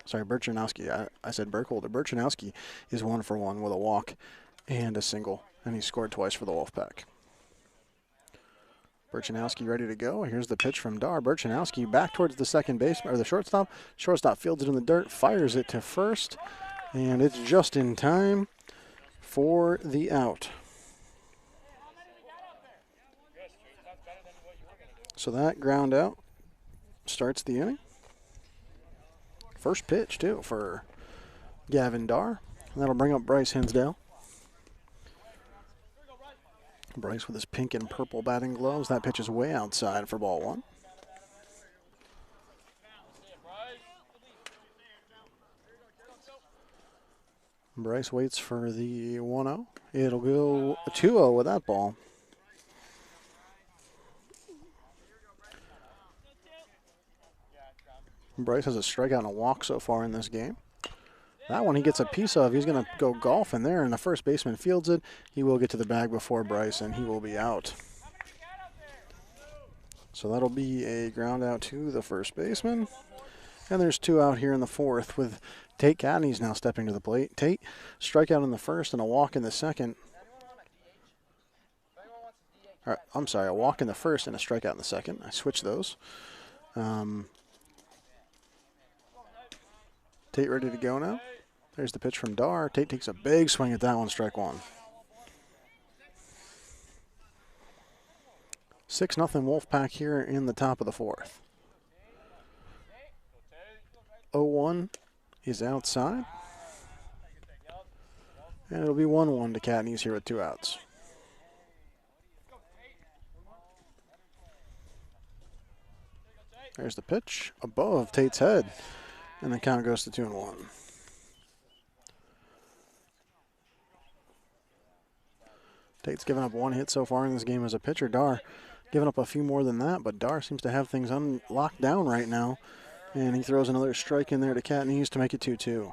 Sorry, Burchanowski. I said Burkholder. Burchanowski is 1 for 1 with a walk and a single, and he scored twice for the Wolfpack. Burchanowski ready to go. Here's the pitch from Darr. Burchanowski back towards the second base, or the shortstop. Shortstop fields it in the dirt, fires it to first, and it's just in time for the out. So that ground out starts the inning. First pitch, too, for Gavin Darr. And that'll bring up Bryce Hinsdale. Bryce with his pink and purple batting gloves. That pitch is way outside for ball 1. Bryce waits for the 1-0. It'll go 2-0 with that ball. Bryce has a strikeout and a walk so far in this game. That one he gets a piece of. He's going to go golf in there, and the first baseman fields it. He will get to the bag before Bryce, and he will be out. So that'll be a ground out to the first baseman. And there's 2 out here in the fourth with Tate Catney's now stepping to the plate. Tate, strikeout in the first and a walk in the second. I'm sorry, a walk in the first and a strikeout in the second. I switched those. Tate ready to go now. There's the pitch from Darr. Tate takes a big swing at that one, strike 1. 6-0 Wolfpack here in the top of the fourth. 0-1 is outside. And it'll be 1-1 to Katniss here with 2 outs. There's the pitch above Tate's head. And the count goes to 2-1. Tate's given up 1 hit so far in this game as a pitcher. Dar giving up a few more than that, but Dar seems to have things locked down right now. And he throws another strike in there to Katniss to make it 2-2.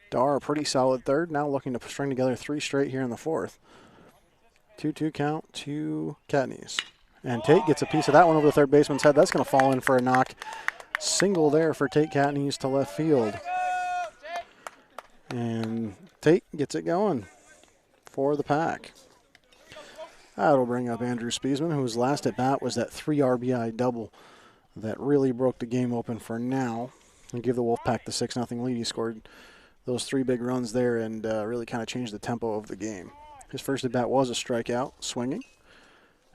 Dar, a pretty solid third, now looking to string together 3 straight here in the 4th. 2-2 count to Katniss. And Tate gets a piece of that one over the third baseman's head. That's going to fall in for a knock. Single there for Tate Katniss to left field. And Tate gets it going for the Pack. That'll bring up Andrew Spiesman, whose last at bat was that 3 RBI double that really broke the game open for now and give the Wolfpack the 6-0 lead. He scored those 3 big runs there and really kind of changed the tempo of the game. His first at bat was a strikeout, swinging.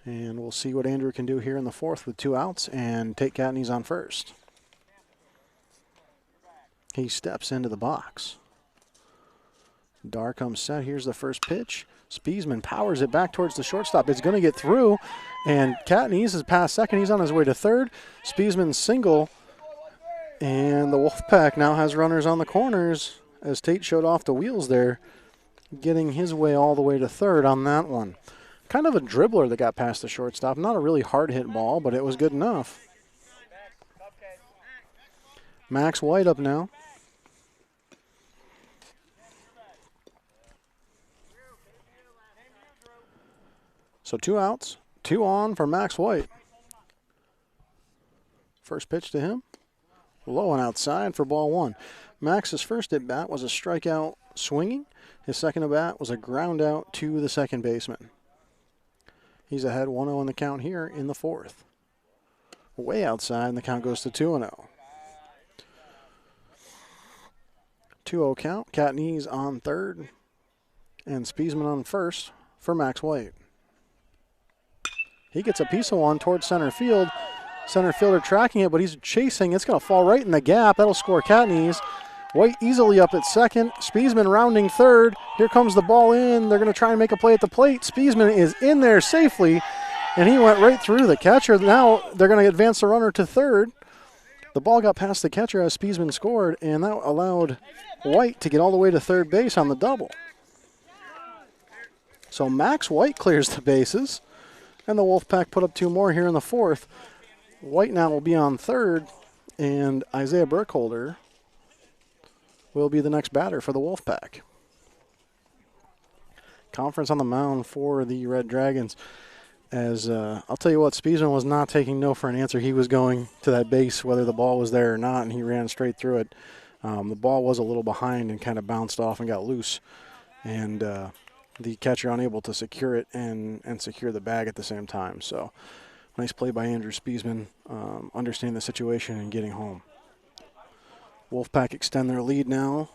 And we'll see what Andrew can do here in the 4th with 2 outs and Tate Katniss on first. He steps into the box. Dar comes set. Here's the first pitch. Spiesman powers it back towards the shortstop. It's going to get through, and Katniss is past second. He's on his way to third. Spiesman single, and the Wolfpack now has runners on the corners as Tate showed off the wheels there, getting his way all the way to third on that one. Kind of a dribbler that got past the shortstop. Not a really hard-hit ball, but it was good enough. Max White up now. So 2 outs, 2 on for Max White. First pitch to him. Low and outside for ball 1. Max's first at bat was a strikeout swinging. His second at bat was a ground out to the second baseman. He's ahead 1-0 in the count here in the 4th. Way outside, and the count goes to 2-0. 2-0 count. Katniss on third, and Spiesman on first for Max White. He gets a piece of one towards center field. Center fielder tracking it, but he's chasing. It's going to fall right in the gap. That'll score Katniss. White easily up at second. Spiesman rounding third. Here comes the ball in. They're going to try and make a play at the plate. Spiesman is in there safely, and he went right through the catcher. Now they're going to advance the runner to third. The ball got past the catcher as Spiesman scored, and that allowed White to get all the way to third base on the double. So Max White clears the bases, and the Wolfpack put up 2 more here in the 4th. White now will be on third, and Isaiah Burkholder will be the next batter for the Wolfpack. Conference on the mound for the Red Dragons. As I'll tell you what, Spiesman was not taking no for an answer. He was going to that base whether the ball was there or not, and he ran straight through it. The ball was a little behind and kind of bounced off and got loose. And the catcher unable to secure it and secure the bag at the same time. So nice play by Andrew Spiesman, understanding the situation and getting home. Wolfpack extend their lead now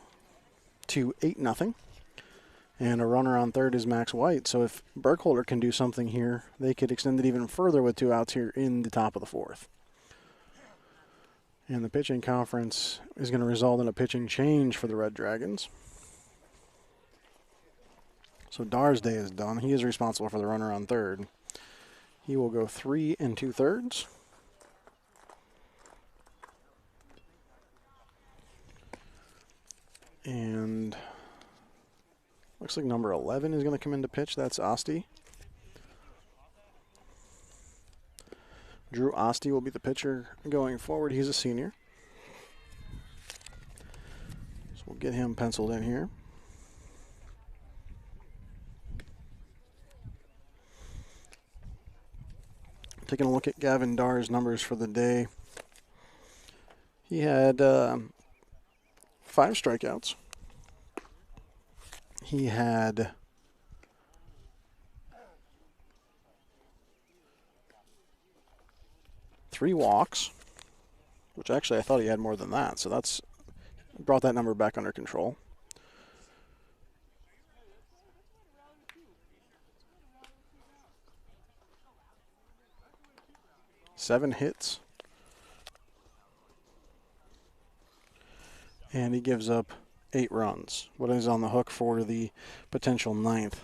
to 8-0. And a runner on third is Max White. So if Burkholder can do something here, they could extend it even further with 2 outs here in the top of the 4th. And the pitching conference is going to result in a pitching change for the Red Dragons. So Dar's day is done. He is responsible for the runner on third. He will go 3 2/3. And looks like number 11 is going to come in to pitch. That's Osti. Drew Osti will be the pitcher going forward. He's a senior. So we'll get him penciled in here. Taking a look at Gavin Dar's numbers for the day. He had 5 strikeouts. He had 3 walks, which actually I thought he had more than that, so that's brought that number back under control. Seven hits. And he gives up 8 runs, but is on the hook for the potential 9th.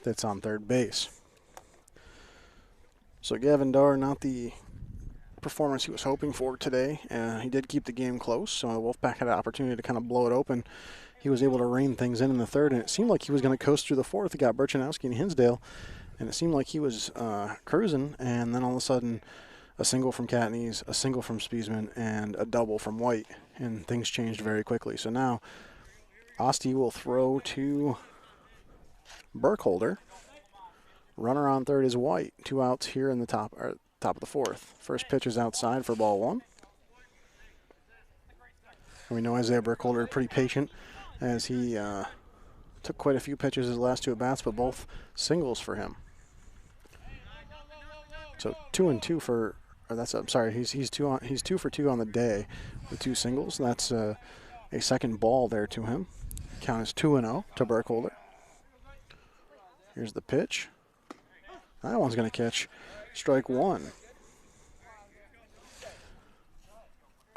That's on third base. So Gavin Darr, not the performance he was hoping for today. He did keep the game close, so Wolfpack had an opportunity to kind of blow it open. He was able to rein things in the third, and it seemed like he was going to coast through the fourth. He got Burchanowski and Hinsdale, and it seemed like he was cruising, and then all of a sudden a single from Katniss, a single from Spiesman, and a double from White, and things changed very quickly. So now Osti will throw to Burkholder. Runner on third is White. 2 outs here in the top of the fourth. First pitch is outside for ball 1. And we know Isaiah Burkholder pretty patient, as he took quite a few pitches his last 2 at-bats, but both singles for him. So 2-2 for, or that's, I'm sorry, he's 2 for 2 on the day with 2 singles. That's a second ball there to him. Count is 2-0 to Burkholder. Here's the pitch. That one's going to catch. Strike 1.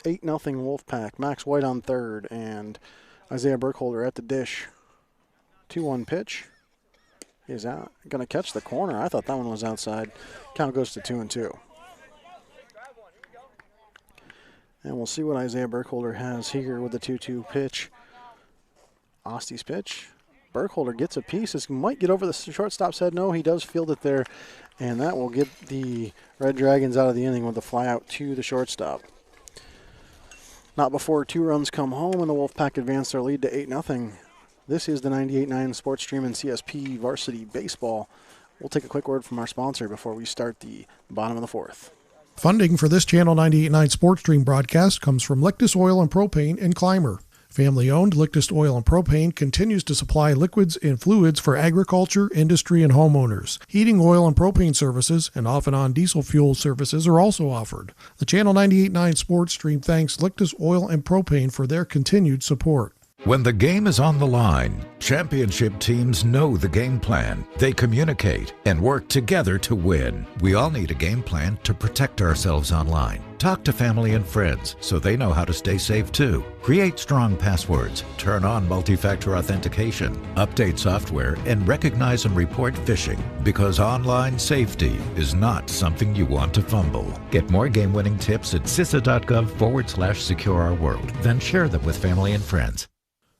8-0 Wolfpack. Max White on third, and Isaiah Burkholder at the dish. 2-1 pitch. He's out. Going to catch the corner. I thought that one was outside. Count goes to 2-2. And we'll see what Isaiah Burkholder has here with the 2-2 pitch. Osti's pitch. Burkholder gets a piece. This might get over the shortstop's head. No, he does field it there. And that will get the Red Dragons out of the inning with a fly out to the shortstop. Not before 2 runs come home and the Wolfpack advance their lead to 8-0. This is the 98.9 Sports Stream and CSP Varsity Baseball. We'll take a quick word from our sponsor before we start the bottom of the fourth. Funding for this Channel 98.9 Sports Stream broadcast comes from Lictus Oil and Propane in Clymer. Family-owned Lictus Oil and Propane continues to supply liquids and fluids for agriculture, industry, and homeowners. Heating oil and propane services and off-and-on diesel fuel services are also offered. The Channel 98.9 Sports Stream thanks Lictus Oil and Propane for their continued support. When the game is on the line, championship teams know the game plan. They communicate and work together to win. We all need a game plan to protect ourselves online. Talk to family and friends so they know how to stay safe too. Create strong passwords, turn on multi-factor authentication, update software, and recognize and report phishing, because online safety is not something you want to fumble. Get more game-winning tips at cisa.gov/secure-our-world. Then share them with family and friends.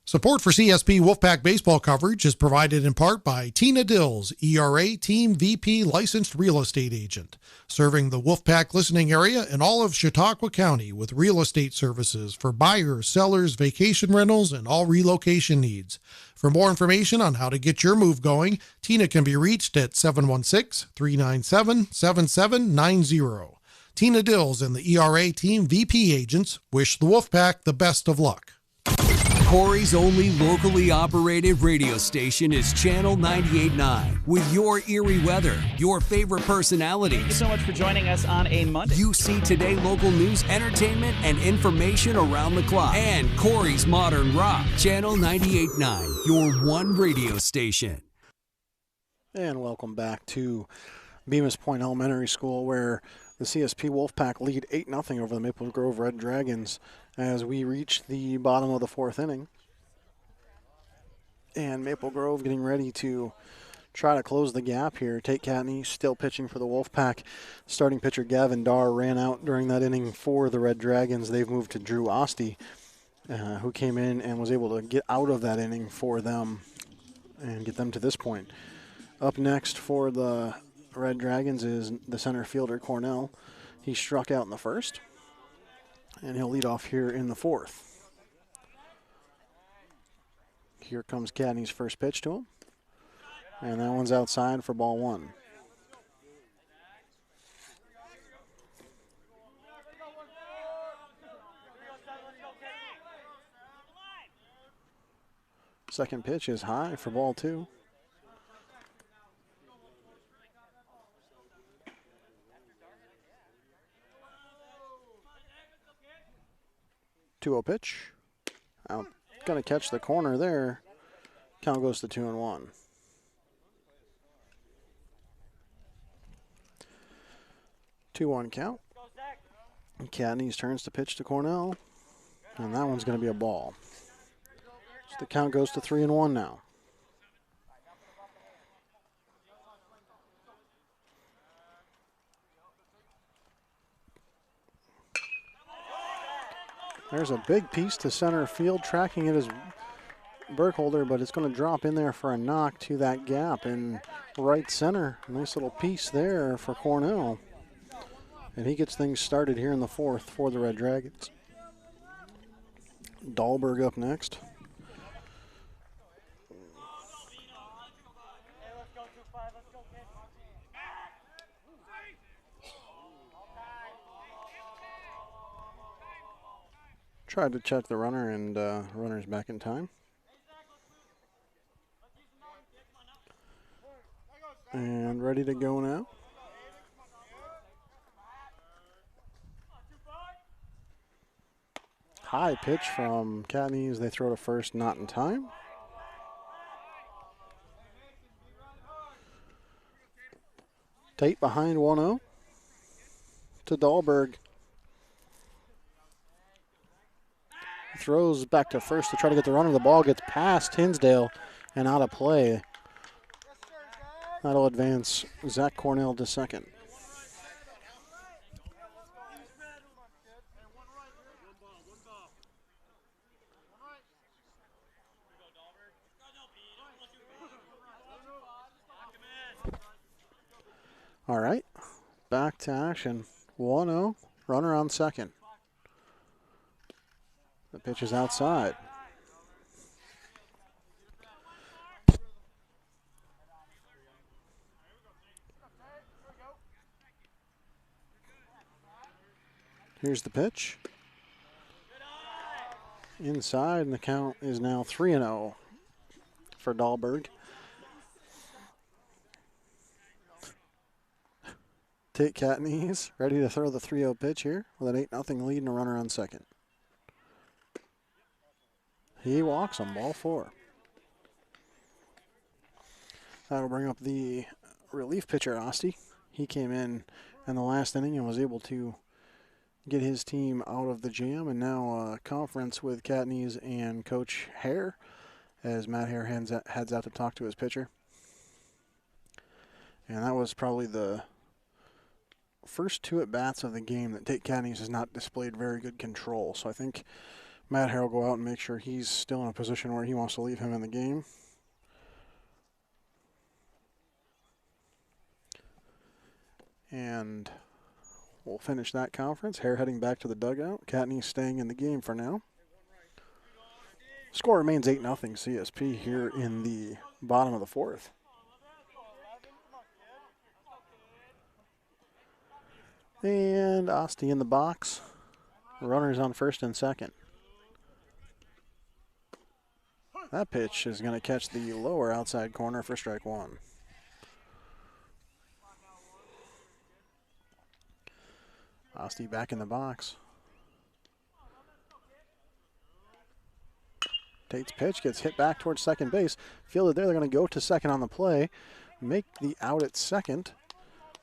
Support for CSP Wolfpack baseball coverage is provided in part by Tina Dills, ERA Team VP licensed real estate agent, serving the Wolfpack listening area in all of Chautauqua County with real estate services for buyers, sellers, vacation rentals, and all relocation needs. For more information on how to get your move going, Tina can be reached at 716-397-7790. Tina Dills and the ERA Team VP agents wish the Wolfpack the best of luck. Corry's only locally operated radio station is Channel 98.9. With your eerie weather, your favorite personalities. Thank you so much for joining us on a Monday. You see today local news, entertainment, and information around the clock. And Corry's Modern Rock. Channel 98.9, your one radio station. And welcome back to Bemis Point Elementary School, where the CSP Wolfpack lead 8-0 over the Maple Grove Red Dragons as we reach the bottom of the fourth inning. And Maple Grove getting ready to try to close the gap here. Tate Catney still pitching for the Wolfpack. Starting pitcher Gavin Darr ran out during that inning for the Red Dragons. They've moved to Drew Osti, who came in and was able to get out of that inning for them and get them to this point. Up next for the Red Dragons is the center fielder Cornell. He struck out in the first, and he'll lead off here in the fourth. Here comes Cadney's first pitch to him, and that one's outside for ball 1. Second pitch is high for ball 2. 2-0 pitch. Out, gonna catch the corner there. Count goes to 2-1. Two-one count. Cadney's turns to pitch to Cornell. And that one's going to be a ball. So the count goes to 3-1 now. There's a big piece to center field. Tracking it is Burkholder, but it's going to drop in there for a knock to that gap in right center. Nice little piece there for Cornell. And he gets things started here in the fourth for the Red Dragons. Dahlberg up next. Tried to check the runner, and runner's back in time. And ready to go now. High pitch from Catneys. They throw to first, not in time. Tate behind 1-0 to Dahlberg. Throws back to first to try to get the runner. The ball gets past Hinsdale and out of play. That'll advance Zach Cornell to second. All right, back to action. 1-0, runner on second. The pitch is outside. Here's the pitch. Inside, and the count is now 3-0 for Dahlberg. Tate Catneys ready to throw the 3-0 pitch here with an 8-0 lead and a runner on second. He walks on ball 4. That'll bring up the relief pitcher, Asti. He came in the last inning and was able to get his team out of the jam, and now a conference with Catneys and Coach Hare as Matt Hare heads out to talk to his pitcher. And that was probably the first 2 at-bats of the game that Tate Catneys has not displayed very good control. So I think Matt Hare will go out and make sure he's still in a position where he wants to leave him in the game. And we'll finish that conference. Hare heading back to the dugout. Catneys staying in the game for now. Score remains 8-0 CSP here in the bottom of the fourth. And Asti in the box. Runners on first and second. That pitch is going to catch the lower outside corner for strike 1. Asti back in the box. Tate's pitch gets hit back towards second base. Fielded there, they're going to go to second on the play. Make the out at second,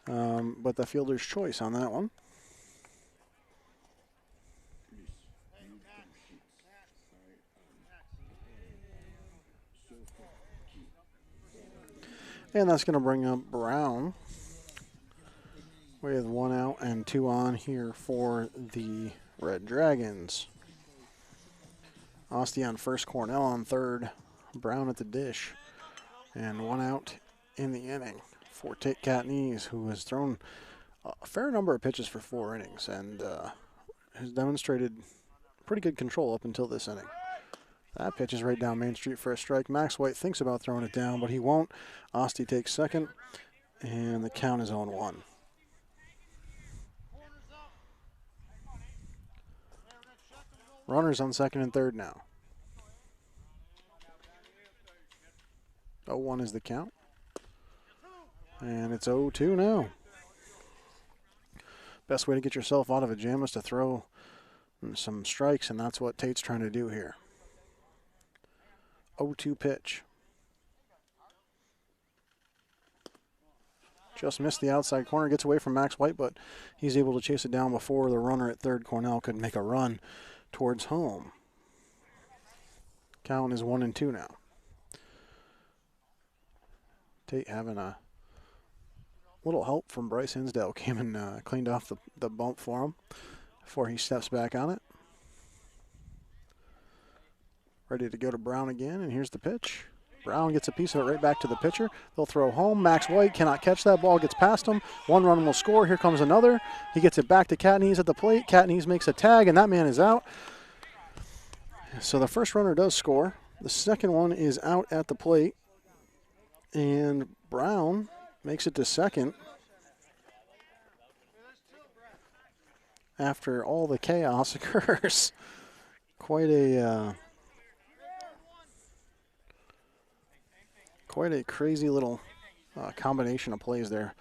but the fielder's choice on that one. And that's going to bring up Brown with 1 out and 2 on here for the Red Dragons. Asti on first, Cornell on third, Brown at the dish. And 1 out in the inning for Tate Catneys, who has thrown a fair number of pitches for 4 innings and has demonstrated pretty good control up until this inning. That pitch is right down Main Street for a strike. Max White thinks about throwing it down, but he won't. Asti takes second, and the count is 0-1. Runners on second and third now. 0-1 is the count. And it's 0-2 now. Best way to get yourself out of a jam is to throw some strikes, and that's what Tate's trying to do here. 0-2 pitch. Just missed the outside corner, gets away from Max White, but he's able to chase it down before the runner at third, Cornell, could make a run towards home. Count is 1-2 now. Tate having a little help from Bryce Hinsdale. Came and cleaned off the bump for him before he steps back on it. Ready to go to Brown again, and here's the pitch. Brown gets a piece of it right back to the pitcher. They'll throw home. Max White cannot catch that ball, gets past him. 1 run will score. Here comes another. He gets it back to Katniss at the plate. Katniss makes a tag, and that man is out. So the first runner does score. The second one is out at the plate, and Brown makes it to second after all the chaos occurs. Quite a crazy little combination of plays there.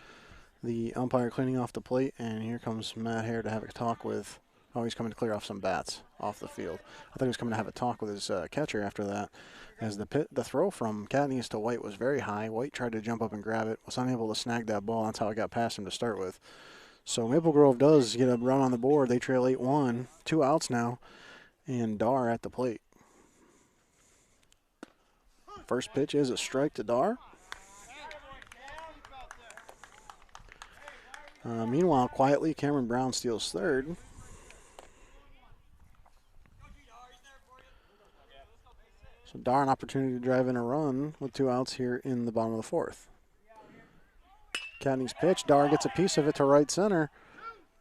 The umpire cleaning off the plate, and here comes Matt Hare to have a talk with, he's coming to clear off some bats off the field. I thought he was coming to have a talk with his catcher after that, as the throw from Katniss to White was very high. White tried to jump up and grab it, was unable to snag that ball. That's how it got past him to start with. So Maple Grove does get a run on the board. They trail 8-1, 2 outs now, and Dar at the plate. First pitch is a strike to Dar. Meanwhile, quietly, Cameron Brown steals third. So Dar an opportunity to drive in a run with 2 outs here in the bottom of the fourth. Katniss pitch. Dar gets a piece of it to right center.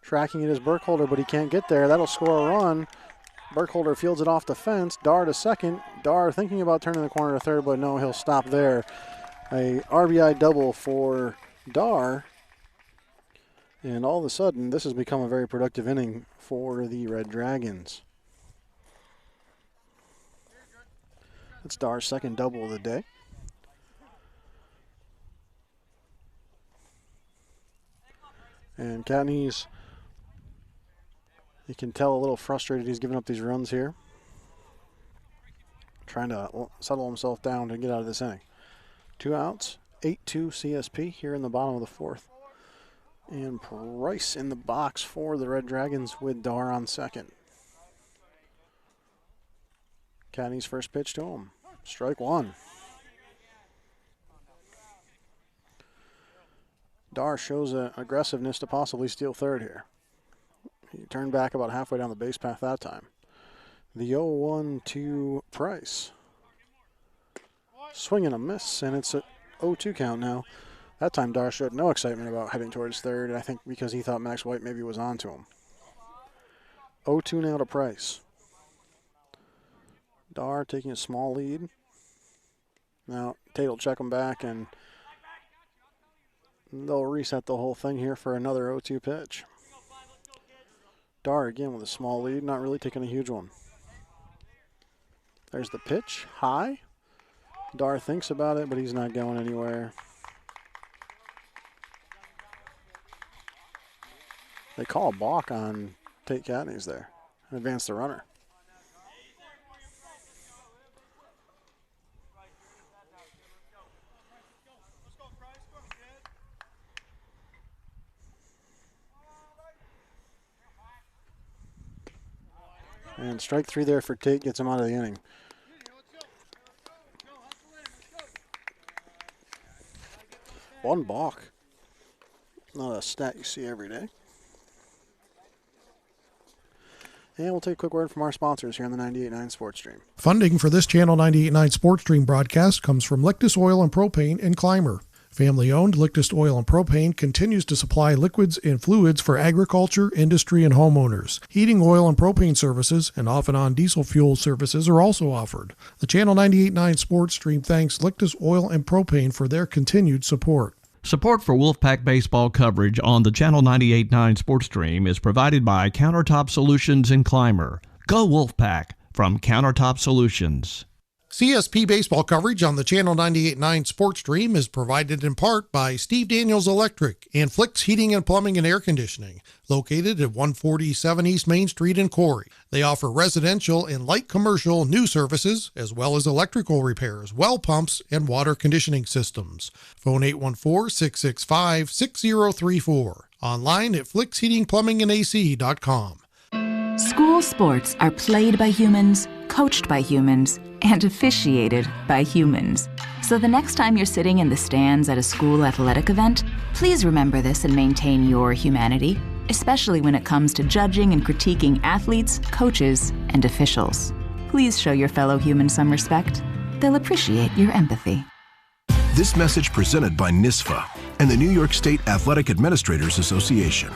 Tracking it is Burkholder, but he can't get there. That'll score a run. Burkholder fields it off the fence. Dar to second. Dar thinking about turning the corner to third, but no, he'll stop there. A RBI double for Dar. And all of a sudden, this has become a very productive inning for the Red Dragons. That's Dar's second double of the day. And Katniss, you can tell a little frustrated. He's giving up these runs here. Trying to settle himself down to get out of this inning. 2 outs, 8-2 CSP here in the bottom of the fourth. And Price in the box for the Red Dragons with Dar on second. Katniss first pitch to him. Strike 1. Dar shows an aggressiveness to possibly steal third here. He turned back about halfway down the base path that time. The 0-1 to Price. Swing and a miss, and it's a 0-2 count now. That time Dar showed no excitement about heading towards third, I think because he thought Max White maybe was on to him. 0-2 now to Price. Dar taking a small lead. Now Tate will check him back, and they'll reset the whole thing here for another 0-2 pitch. Dar again with a small lead, not really taking a huge one. There's the pitch, high. Dar thinks about it, but he's not going anywhere. They call a balk on Tate Katniss there and advance the runner. And strike 3 there for Tate, gets him out of the inning. One balk. Not a stat you see every day. And we'll take a quick word from our sponsors here on the 98.9 Sports Stream. Funding for this Channel 98.9 Sports Stream broadcast comes from Lictus Oil and Propane in Clymer. Family-owned Lictus Oil and Propane continues to supply liquids and fluids for agriculture, industry, and homeowners. Heating oil and propane services and off-and-on diesel fuel services are also offered. The Channel 98.9 Sports Stream thanks Lictus Oil and Propane for their continued support. Support for Wolfpack Baseball coverage on the Channel 98.9 Sports Stream is provided by Countertop Solutions in Clymer. Go Wolfpack from Countertop Solutions. CSP baseball coverage on the Channel 98.9 Sports Stream is provided in part by Steve Daniels Electric and Flicks Heating and Plumbing and Air Conditioning, located at 147 East Main Street in Corry. They offer residential and light commercial new services, as well as electrical repairs, well pumps, and water conditioning systems. Phone 814-665-6034. Online at flicksheatingplumbingandac.com. School School sports are played by humans, coached by humans, and officiated by humans. So the next time you're sitting in the stands at a school athletic event, please remember this and maintain your humanity, especially when it comes to judging and critiquing athletes, coaches, and officials. Please show your fellow humans some respect. They'll appreciate your empathy. This message presented by NISFA and the New York State Athletic Administrators Association.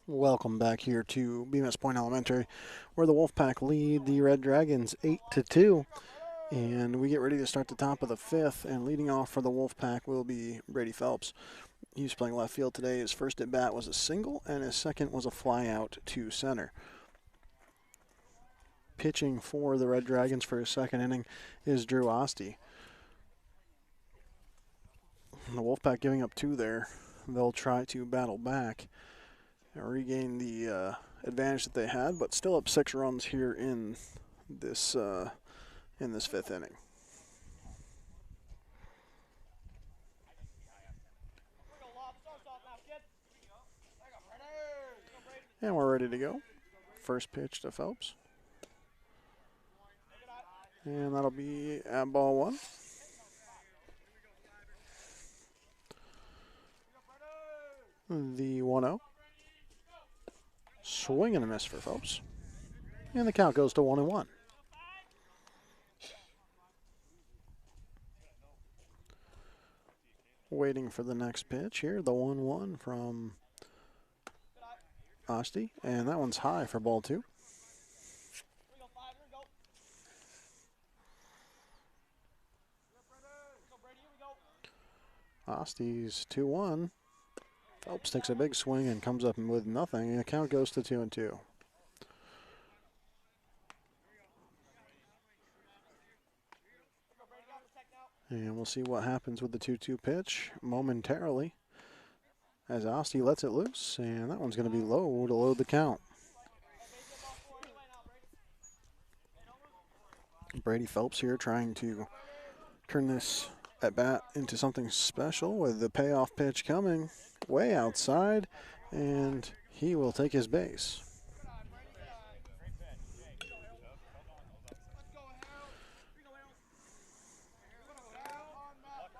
Welcome back here to Bemis Point Elementary, where the Wolfpack lead the Red Dragons 8-2. And we get ready to start the top of the fifth, and leading off for the Wolfpack will be Brady Phelps. He's playing left field today. His first at bat was a single, and his second was a fly out to center. Pitching for the Red Dragons for his second inning is Drew Oste. The Wolfpack giving up 2 there. They'll try to battle back and regain the advantage that they had, but still up 6 runs here in this fifth inning. And we're ready to go. First pitch to Phelps. And that'll be at ball 1. The 1-0. Swing and a miss for Phelps. And the count goes to 1-1. Waiting for the next pitch here. The 1-1 from Oste. And that one's high for ball 2. Oste's 2-1. Phelps takes a big swing and comes up with nothing, and the count goes to 2-2. And we'll see what happens with the 2-2 pitch momentarily as Oste lets it loose, and that one's going to be low to load the count. Brady Phelps here trying to turn this at bat into something special with the payoff pitch coming way outside, and he will take his base.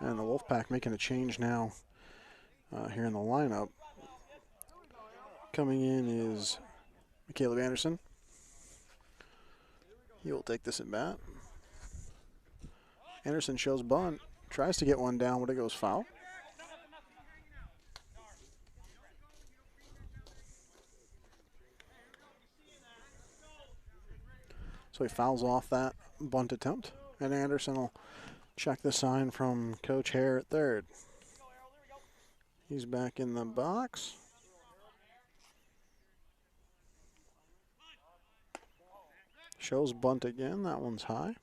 And the Wolfpack making a change now here in the lineup. Coming in is Caleb Anderson. He will take this at bat. Anderson shows bunt. Tries to get one down, but it goes foul. So he fouls off that bunt attempt, and Anderson will check the sign from Coach Hare at third. He's back in the box. Shows bunt again. That one's high.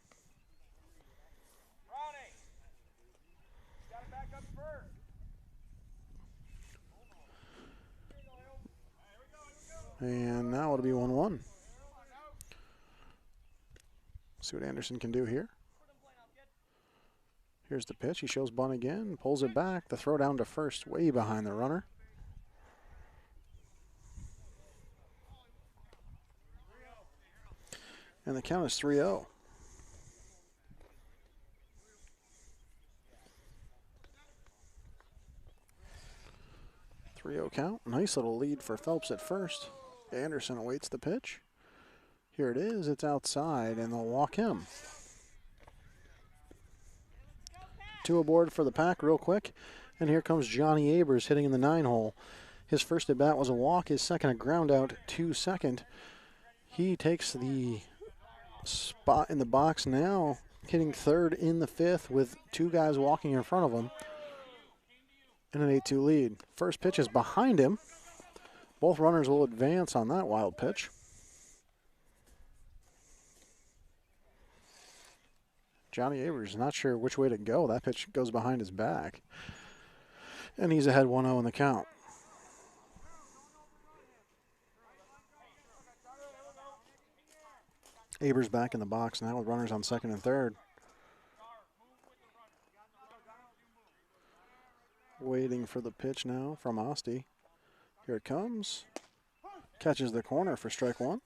And now it'll be 1-1. See what Anderson can do here. Here's the pitch. He shows bunt again, pulls it back. The throw down to first, way behind the runner. And the count is 3-0. 3-0 count. Nice little lead for Phelps at first. Anderson awaits the pitch. Here it is. It's outside, and they'll walk him. 2 aboard for the Pack real quick. And here comes Johnny Abers hitting in the 9-hole. His first at bat was a walk. His second a ground out to second. He takes the spot in the box now, hitting third in the 5th with 2 guys walking in front of him. And an 8-2 lead. First pitch is behind him. Both runners will advance on that wild pitch. Johnny Abers not sure which way to go. That pitch goes behind his back. And he's ahead 1-0 in the count. Abers back in the box now with runners on second and third. Waiting for the pitch now from Oste. Here it comes. Catches the corner for strike one.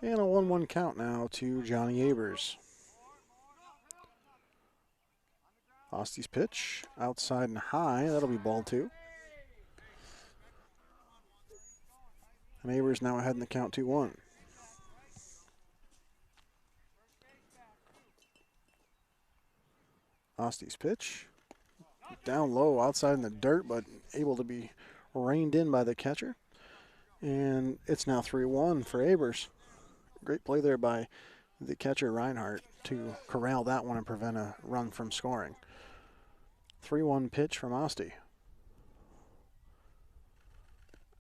And a 1-1 count now to Johnny Abers. Osty's pitch, outside and high. That'll be ball 2. And Abers now ahead in the count 2-1. Osty's pitch. Down low, outside in the dirt, but able to be reined in by the catcher. And it's now 3-1 for Abers. Great play there by the catcher Reinhardt to corral that one and prevent a run from scoring. 3-1 pitch from Osty.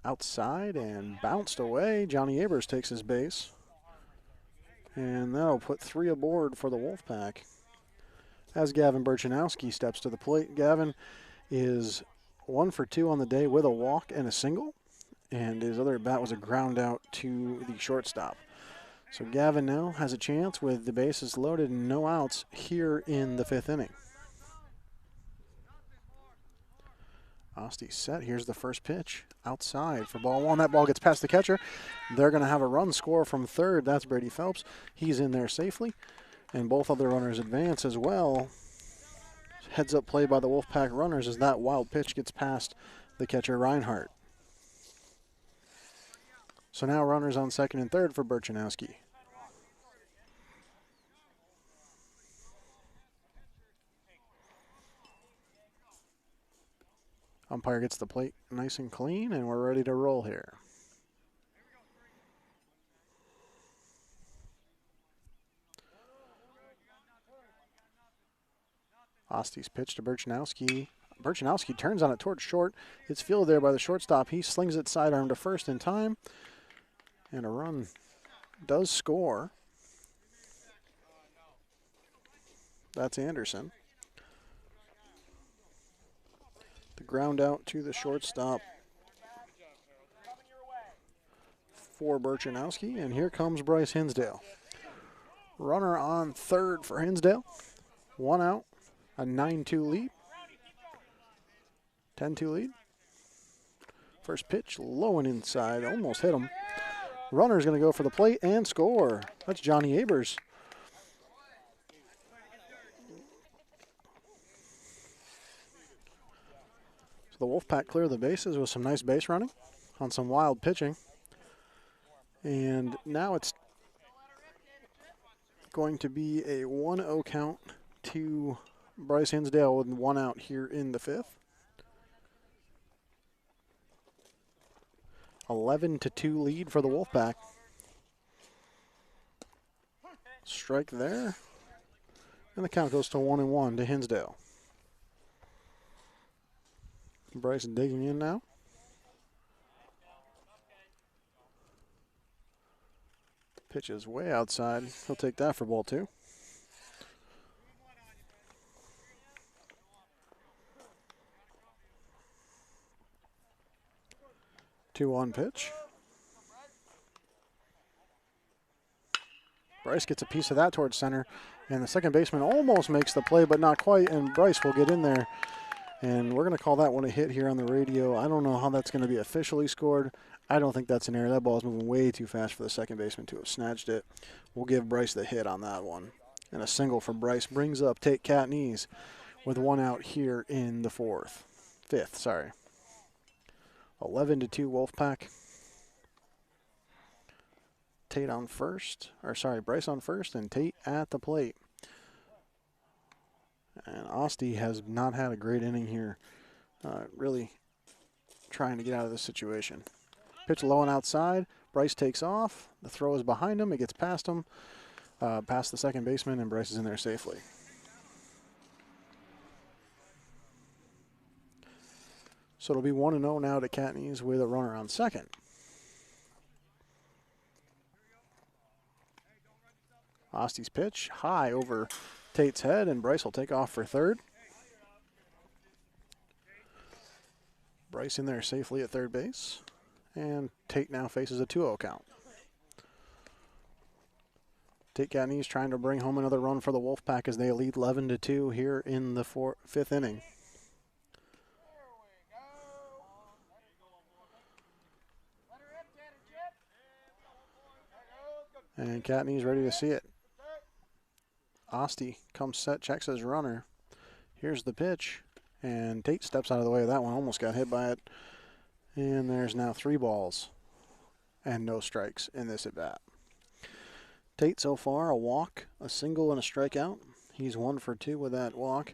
Outside and bounced away. Johnny Abers takes his base. And that'll put 3 aboard for the Wolfpack. As Gavin Burchanowski steps to the plate. Gavin is 1 for 2 on the day with a walk and a single. And his other at bat was a ground out to the shortstop. So Gavin now has a chance with the bases loaded and no outs here in the 5th inning. Osty's set. Here's the first pitch. Outside for ball 1. That ball gets past the catcher. They're going to have a run score from third. That's Brady Phelps. He's in there safely. And both other runners advance as well. Heads up play by the Wolfpack runners as that wild pitch gets past the catcher Reinhardt. So now runners on second and third for Burchanowski. Umpire gets the plate nice and clean, and we're ready to roll here. Osty's pitch to Burchanowski. Burchanowski turns on it towards short. It's fielded there by the shortstop. He slings it sidearm to first in time. And a run does score. That's Anderson. The ground out to the shortstop for Burchanowski. And here comes Bryce Hinsdale. Runner on third for Hinsdale. 1 out, a 9-2 lead. 10-2 lead. First pitch, low and inside, almost hit him. Runner's going to go for the plate and score. That's Johnny Abers. So the Wolfpack clear the bases with some nice base running on some wild pitching. And now it's going to be a 1-0 count to Bryce Hinsdale with 1 out here in the 5th. 11-2 lead for the Wolfpack. Strike there. And the count goes to 1-1 to Hinsdale. Bryce digging in now. Pitch is way outside. He'll take that for ball 2. Two-one pitch. Bryce gets a piece of that towards center, and the second baseman almost makes the play, but not quite, and Bryce will get in there. And we're going to call that one a hit here on the radio. I don't know how that's going to be officially scored. I don't think that's an error. That ball's moving way too fast for the second baseman to have snatched it. We'll give Bryce the hit on that one. And a single for Bryce brings up Tate Katniss with 1 out here in the 5th, sorry. 11-2 Wolfpack. Tate on first, Bryce on first, and Tate at the plate. And Osty has not had a great inning here, really trying to get out of this situation. Pitch low and outside. Bryce takes off. The throw is behind him. It gets past him, past the second baseman, and Bryce is in there safely. So it'll be 1-0 now to Katniss with a runner on second. Osty's pitch high over Tate's head, and Bryce will take off for third. Bryce in there safely at third base, and Tate now faces a 2-0 count. Tate Katniss trying to bring home another run for the Wolfpack as they lead 11-2 here in the 5th inning. And Catney's ready to see it. Osti comes set, checks his runner. Here's the pitch. And Tate steps out of the way of that one. Almost got hit by it. And there's now 3 balls and no strikes in this at-bat. Tate so far, a walk, a single, and a strikeout. He's 1 for 2 with that walk.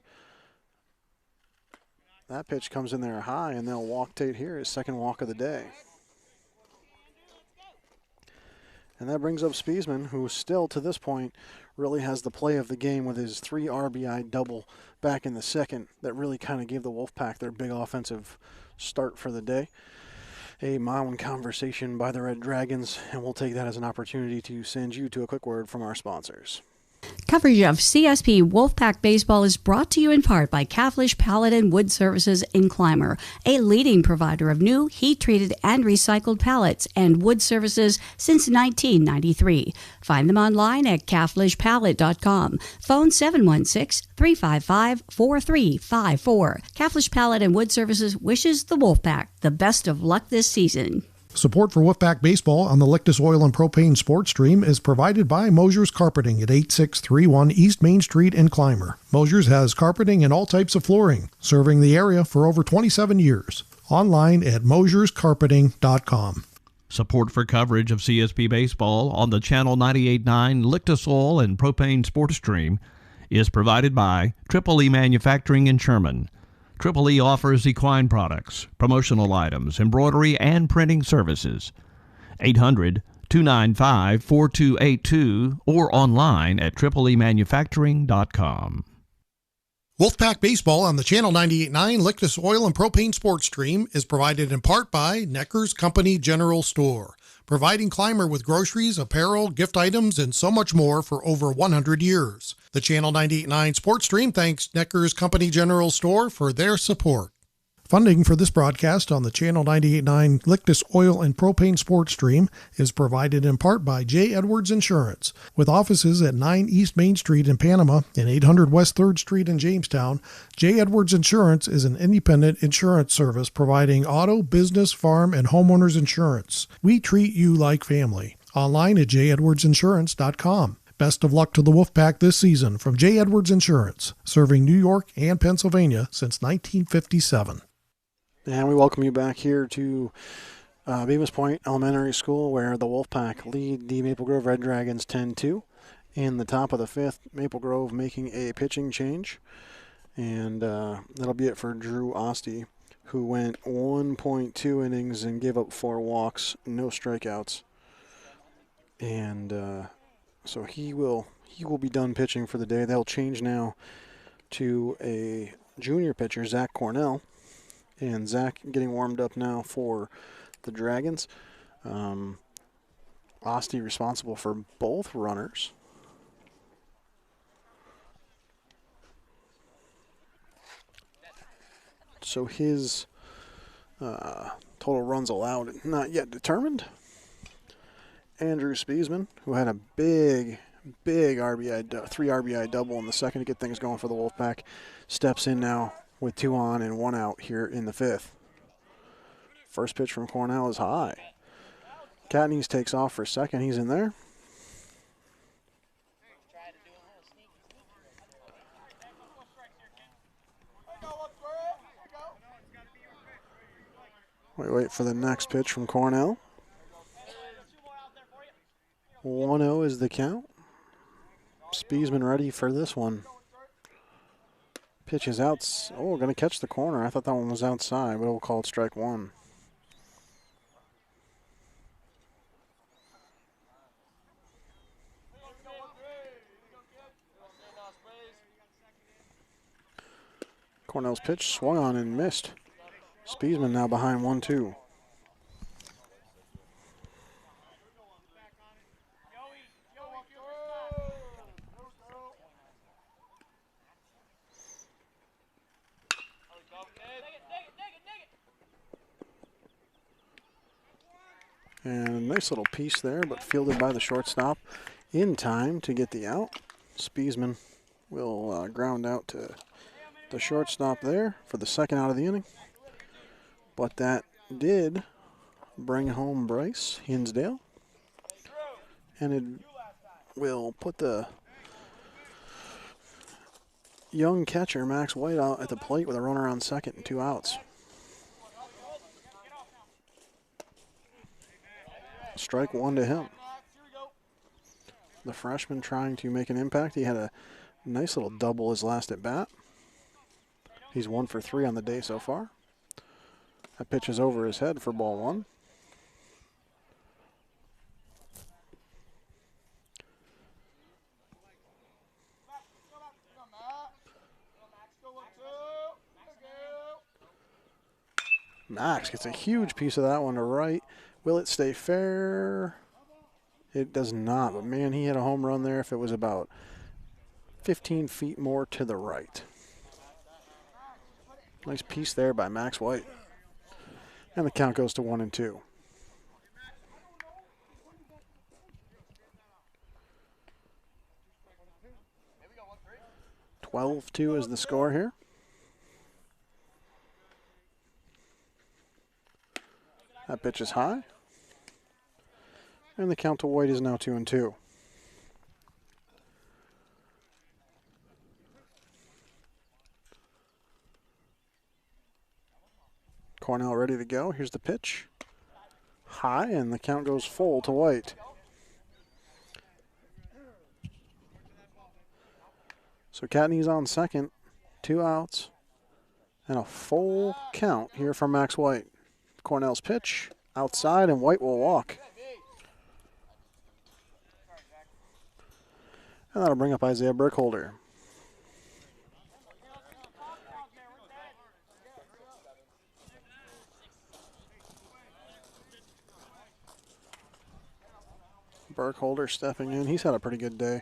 That pitch comes in there high, and they'll walk Tate here, his second walk of the day. And that brings up Spiesman, who still, to this point, really has the play of the game with his 3 RBI double back in the second that really kind of gave the Wolfpack their big offensive start for the day. A mound conversation by the Red Dragons, and we'll take that as an opportunity to send you to a quick word from our sponsors. Coverage of CSP Wolfpack Baseball is brought to you in part by Caflisch Pallet and Wood Services in Clymer, a leading provider of new heat-treated and recycled pallets and wood services since 1993. Find them online at caflischpallet.com. Phone 716-355-4354. Caflisch Pallet and Wood Services wishes the Wolfpack the best of luck this season. Support for Wolfpack Baseball on the Lictus Oil and Propane Sports Stream is provided by Mosher's Carpeting at 8631 East Main Street in Clymer. Mosher's has carpeting and all types of flooring, serving the area for over 27 years. Online at mosherscarpeting.com. Support for coverage of CSP Baseball on the Channel 98.9 Lictus Oil and Propane Sports Stream is provided by Triple E Manufacturing in Sherman. Triple E offers equine products, promotional items, embroidery, and printing services. 800-295-4282 or online at tripleemanufacturing.com. Wolfpack Baseball on the Channel 98.9 Lictus Oil and Propane Sports Stream is provided in part by Necker's Company General Store, providing Clymer with groceries, apparel, gift items, and so much more for over 100 years. The Channel 98.9 Sports Stream thanks Necker's Company General Store for their support. Funding for this broadcast on the Channel 98.9 Lictus Oil and Propane Sports Stream is provided in part by J. Edwards Insurance. With offices at 9 East Main Street in Panama and 800 West 3rd Street in Jamestown, J. Edwards Insurance is an independent insurance service providing auto, business, farm, and homeowners insurance. We treat you like family. Online at jedwardsinsurance.com. Best of luck to the Wolfpack this season from J. Edwards Insurance, serving New York and Pennsylvania since 1957. And we welcome you back here to Bemis Point Elementary School, where the Wolfpack lead the Maple Grove Red Dragons 10-2. In the top of the 5th, Maple Grove making a pitching change. And that'll be it for Drew Osti, who went 1.2 innings and gave up 4 walks, no strikeouts. And so he will be done pitching for the day. They'll change now to a junior pitcher, Zach Cornell. And Zach getting warmed up now for the Dragons. Osti responsible for both runners. So his total runs allowed not yet determined. Andrew Spiesman, who had a big RBI, 3 RBI double in the second to get things going for the Wolfpack, steps in now with 2 on and 1 out here in the 5th. First pitch from Cornell is high. Catneys takes off for second. He's in there. Wait for the next pitch from Cornell. 1-0 is the count. Spiesman ready for this one. Pitch is out. Oh, going to catch the corner. I thought that one was outside, but we'll call it strike 1. Cornell's pitch swung on and missed. Spiesman now behind 1-2. And a nice little piece there, but fielded by the shortstop in time to get the out. Spiesman will ground out to the shortstop there for the second out of the inning. But that did bring home Bryce Hinsdale. And will put the young catcher, Max White, out at the plate with a runner on second and 2 outs. Strike one to him. The freshman trying to make an impact. He had a nice little double his last at bat. He's 1 for 3 on the day so far. That pitch is over his head for ball 1. Max gets a huge piece of that one to right. Will it stay fair? It does not, but man, he hit a home run there if it was about 15 feet more to the right. Nice piece there by Max White. And the count goes to 1-2. (12-2) is the score here. That pitch is high. And the count to White is now 2-2. Cornell ready to go. Here's the pitch. High, and the count goes full to White. So Catney's on second, 2 outs, and a full count here from Max White. Cornell's pitch outside, and White will walk. And that'll bring up Isaiah Burkholder. Burkholder stepping in. He's had a pretty good day.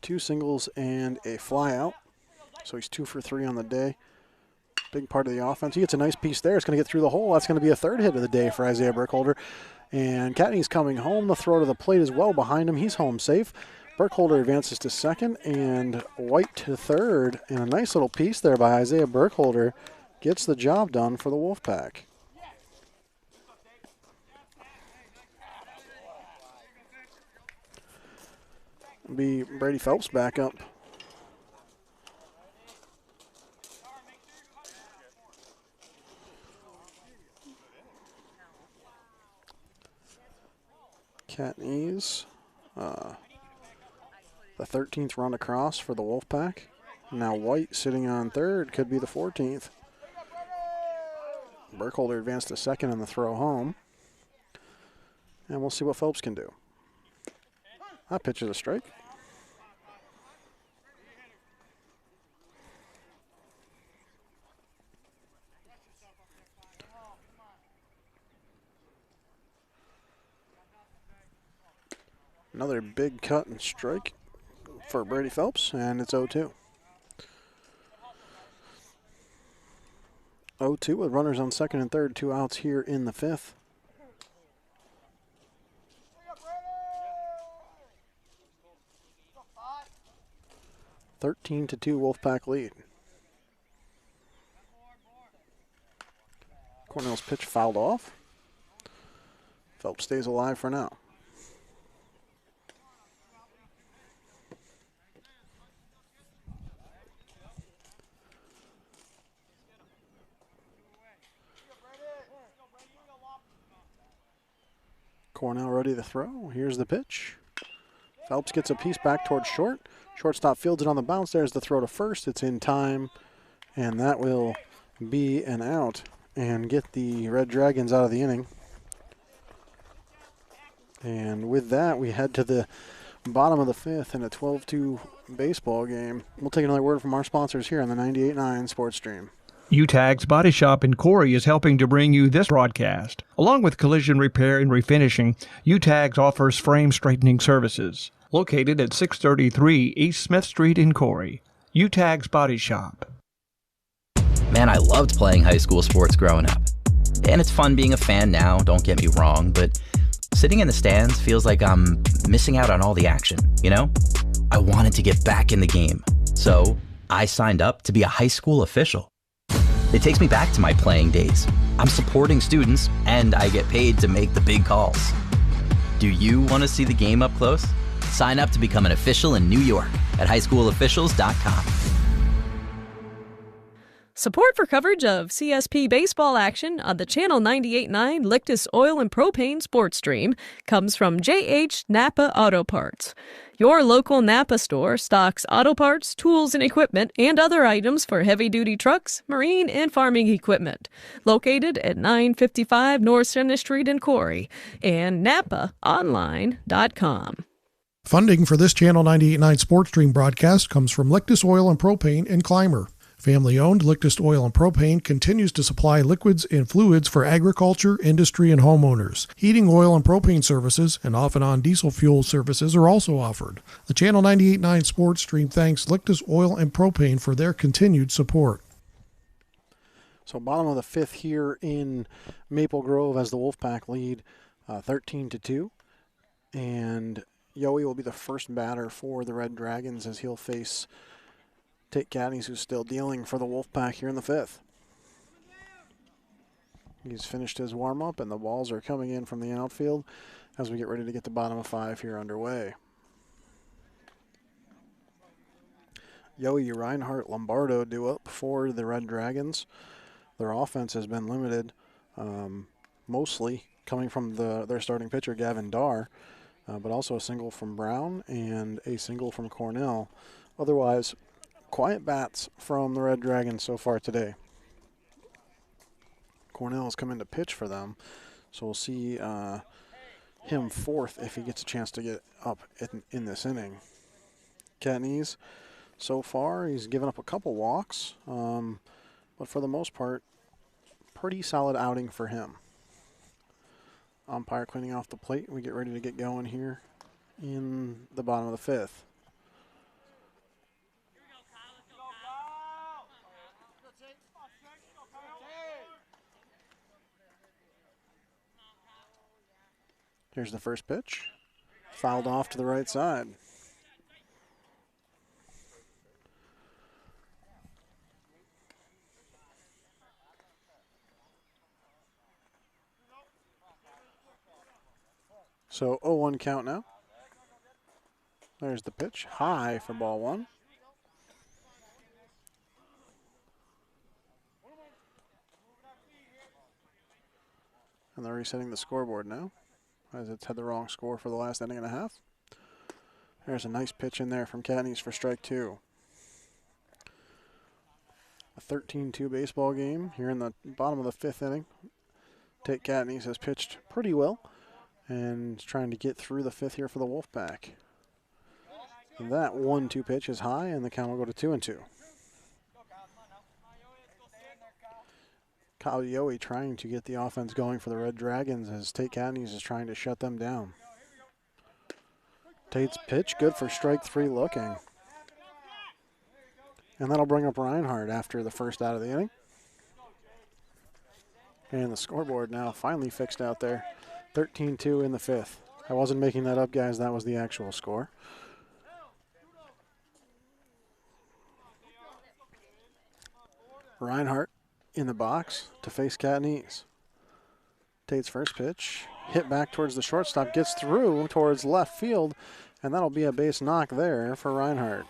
2 singles and a fly out. So he's 2 for 3 on the day. Big part of the offense. He gets a nice piece there. It's going to get through the hole. That's going to be a 3rd hit of the day for Isaiah Burkholder. And Catney's coming home. The throw to the plate is well behind him. He's home safe. Burkholder advances to second and White to third. And a nice little piece there by Isaiah Burkholder gets the job done for the Wolfpack. Be Brady Phelps back up. Catney's the 13th run across for the Wolfpack. Now White sitting on third, could be the 14th. Burkholder advanced to second on the throw home. And we'll see what Phelps can do. That pitch is a strike. Another big cut and strike for Brady Phelps, and it's 0-2. 0-2 with runners on second and third, 2 outs here in the 5th. (13-2) Wolfpack lead. Cornell's pitch fouled off. Phelps stays alive for now. Cornell ready to throw. Here's the pitch. Phelps gets a piece back towards short. Shortstop fields it on the bounce. There's the throw to first. It's in time, and that will be an out and get the Red Dragons out of the inning. And with that, we head to the bottom of the 5th in a 12-2 baseball game. We'll take another word from our sponsors here on the 98.9 Sports Stream. Utegg's Body Shop in Corry is helping to bring you this broadcast. Along with collision repair and refinishing, Utegg offers frame straightening services. Located at 633 East Smith Street in Corry. Utegg's Body Shop. Man, I loved playing high school sports growing up. And it's fun being a fan now, don't get me wrong, but sitting in the stands feels like I'm missing out on all the action, you know? I wanted to get back in the game. So I signed up to be a high school official. It takes me back to my playing days. I'm supporting students, and I get paid to make the big calls. Do you want to see the game up close? Sign up to become an official in New York at highschoolofficials.com. Support for coverage of CSP baseball action on the Channel 98.9 Lictus Oil and Propane sports stream comes from JH Napa Auto Parts. Your local Napa store stocks auto parts, tools and equipment, and other items for heavy-duty trucks, marine, and farming equipment. Located at 955 North Center Street in Corry and NapaOnline.com. Funding for this Channel 98.9 sports stream broadcast comes from Lictus Oil and Propane in Clymer. Family-owned Lictus Oil and Propane continues to supply liquids and fluids for agriculture, industry, and homeowners. Heating oil and propane services and off-and-on diesel fuel services are also offered. The Channel 98.9 sports stream thanks Lictus Oil and Propane for their continued support. So bottom of the fifth here in Maple Grove as the Wolfpack lead 13-2. And Yowie will be the first batter for the Red Dragons as he'll face Tate Caddies, who's still dealing for the Wolfpack here in the fifth. He's finished his warm-up, and the balls are coming in from the outfield as we get ready to get the bottom of five here underway. Yowie, Reinhardt, Lombardo due up for the Red Dragons. Their offense has been limited, mostly coming from their starting pitcher, Gavin Darr, but also a single from Brown and a single from Cornell. Otherwise, quiet bats from the Red Dragons so far today. Cornell has come in to pitch for them, so we'll see him fourth if he gets a chance to get up in this inning. Catnese, so far, he's given up a couple walks, but for the most part, pretty solid outing for him. Umpire cleaning off the plate. We get ready to get going here in the bottom of the fifth. Here's the first pitch. Fouled off to the right side. So 0-1 count now. There's the pitch. High for ball one. And they're resetting the scoreboard now, as it's had the wrong score for the last inning and a half. There's a nice pitch in there from Catnese for strike two. A 13-2 baseball game here in the bottom of the fifth inning. Tate Catnese has pitched pretty well and is trying to get through the fifth here for the Wolfpack. And that 1-2 pitch is high, and the count will go to 2-2. Kyle Yowie trying to get the offense going for the Red Dragons as Tate Catnese is trying to shut them down. Tate's pitch, good for strike three looking. And that'll bring up Reinhardt after the first out of the inning. And the scoreboard now finally fixed out there. 13-2 in the fifth. I wasn't making that up, guys. That was the actual score. Reinhardt in the box to face Catnese. Tate's first pitch, hit back towards the shortstop, gets through towards left field, and that'll be a base knock there for Reinhardt.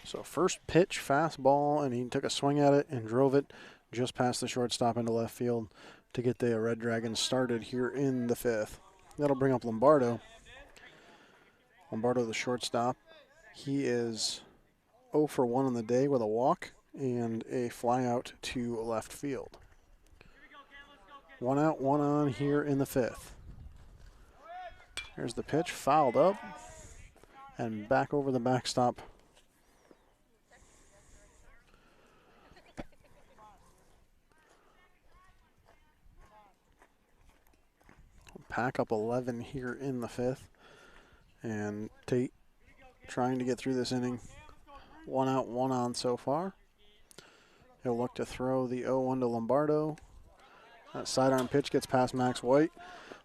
So first pitch, fastball, and he took a swing at it and drove it just past the shortstop into left field to get the Red Dragons started here in the fifth. That'll bring up Lombardo. Lombardo, the shortstop. He is 0 for 1 on the day with a walk and a fly out to left field. 1 out, 1 on here in the fifth. Here's the pitch, fouled up and back over the backstop. Pack up 11 here in the fifth. And Tate trying to get through this inning. 1 out, 1 on so far. He'll look to throw the 0-1 to Lombardo. That sidearm pitch gets past Max White.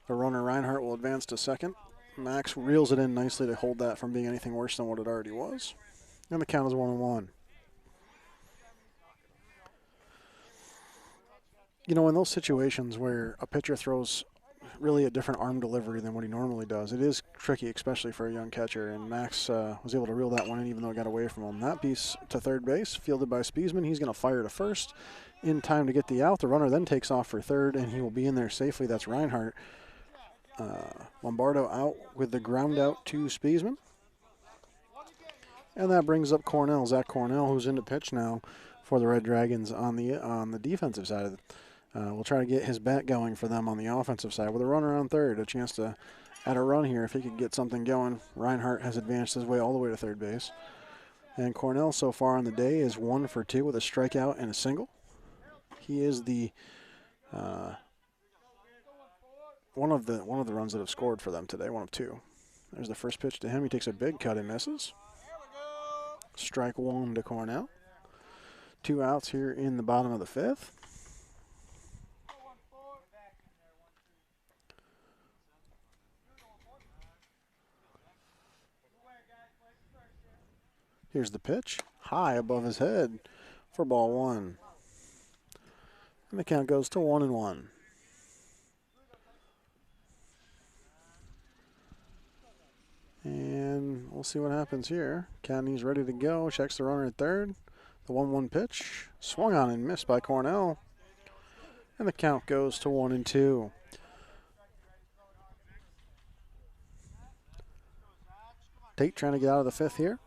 The runner Reinhardt will advance to second. Max reels it in nicely to hold that from being anything worse than what it already was. And the count is 1-1. You know, in those situations where a pitcher throws really a different arm delivery than what he normally does. It is tricky, especially for a young catcher, and Max was able to reel that one in even though it got away from him. That piece to third base, fielded by Spiesman. He's going to fire to first in time to get the out. The runner then takes off for third, and he will be in there safely. That's Reinhardt. Lombardo out with the ground out to Spiesman. And that brings up Cornell, Zach Cornell, who's in the pitch now for the Red Dragons on the defensive side of it. We'll try to get his bat going for them on the offensive side with a runner on third. A chance to add a run here if he could get something going. Reinhardt has advanced his way all the way to third base. And Cornell so far on the day is 1 for 2 with a strikeout and a single. He is the one of the runs that have scored for them today, 1 of 2. There's the first pitch to him. He takes a big cut and misses. Strike 1 to Cornell. 2 outs here in the bottom of the 5th. Here's the pitch, high above his head for ball 1. And the count goes to 1-1. And we'll see what happens here. Cadney's ready to go, checks the runner at third. The 1-1 pitch, swung on and missed by Cornell. And the count goes to 1-2. Tate trying to get out of the 5th here.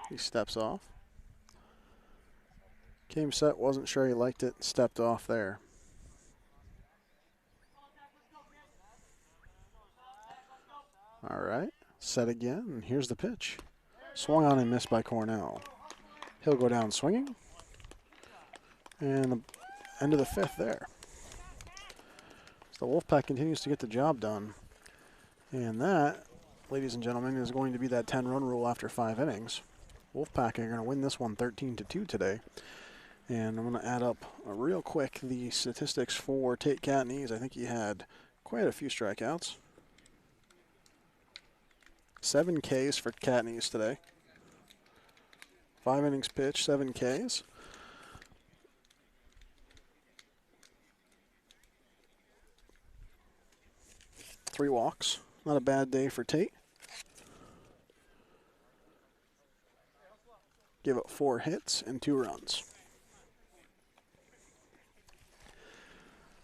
He steps off. Came set, wasn't sure he liked it, stepped off there. All right, set again, and here's the pitch. Swung on and missed by Cornell. He'll go down swinging. And the end of the 5th there. So the Wolfpack continues to get the job done. And that, ladies and gentlemen, is going to be that 10-run rule after 5 innings. Wolfpack are going to win this one 13-2 today. And I'm going to add up real quick the statistics for Tate Cadney. I think he had quite a few strikeouts. 7 Ks for Cadney's today. 5 innings pitched, 7 Ks. Three walks. Not a bad day for Tate. Give up 4 hits and 2 runs.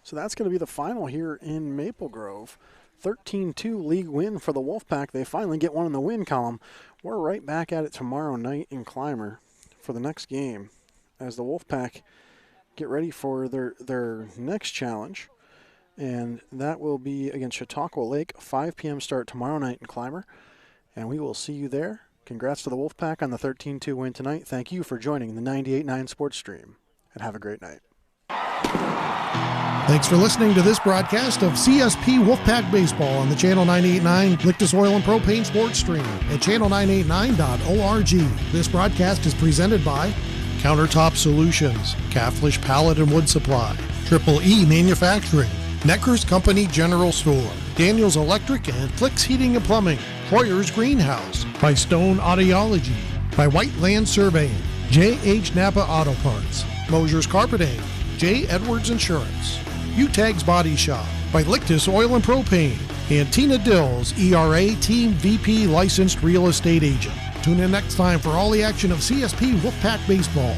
So that's going to be the final here in Maple Grove. 13-2 league win for the Wolfpack. They finally get one in the win column. We're right back at it tomorrow night in Clymer for the next game as the Wolfpack get ready for their next challenge. And that will be against Chautauqua Lake, 5 p.m. start tomorrow night in Clymer. And we will see you there. Congrats to the Wolfpack on the 13-2 win tonight. Thank you for joining the 98.9 Sports Stream, and have a great night. Thanks for listening to this broadcast of CSP Wolfpack Baseball on the Channel 98.9 Lictus Oil and Propane Sports Stream at channel989.org. This broadcast is presented by Countertop Solutions, Caflisch Pallet and Wood Supply, Triple E Manufacturing, Necker's Company General Store, Daniels Electric and Flicks Heating and Plumbing, Troyer's Greenhouse, by Stone Audiology, by Whiteland Surveying, J.H. Napa Auto Parts, Mosher's Carpeting, J. Edwards Insurance, Utegg's Body Shop, by Lictus Oil and Propane, and Tina Dills, ERA Team VP Licensed Real Estate Agent. Tune in next time for all the action of CSP Wolfpack Baseball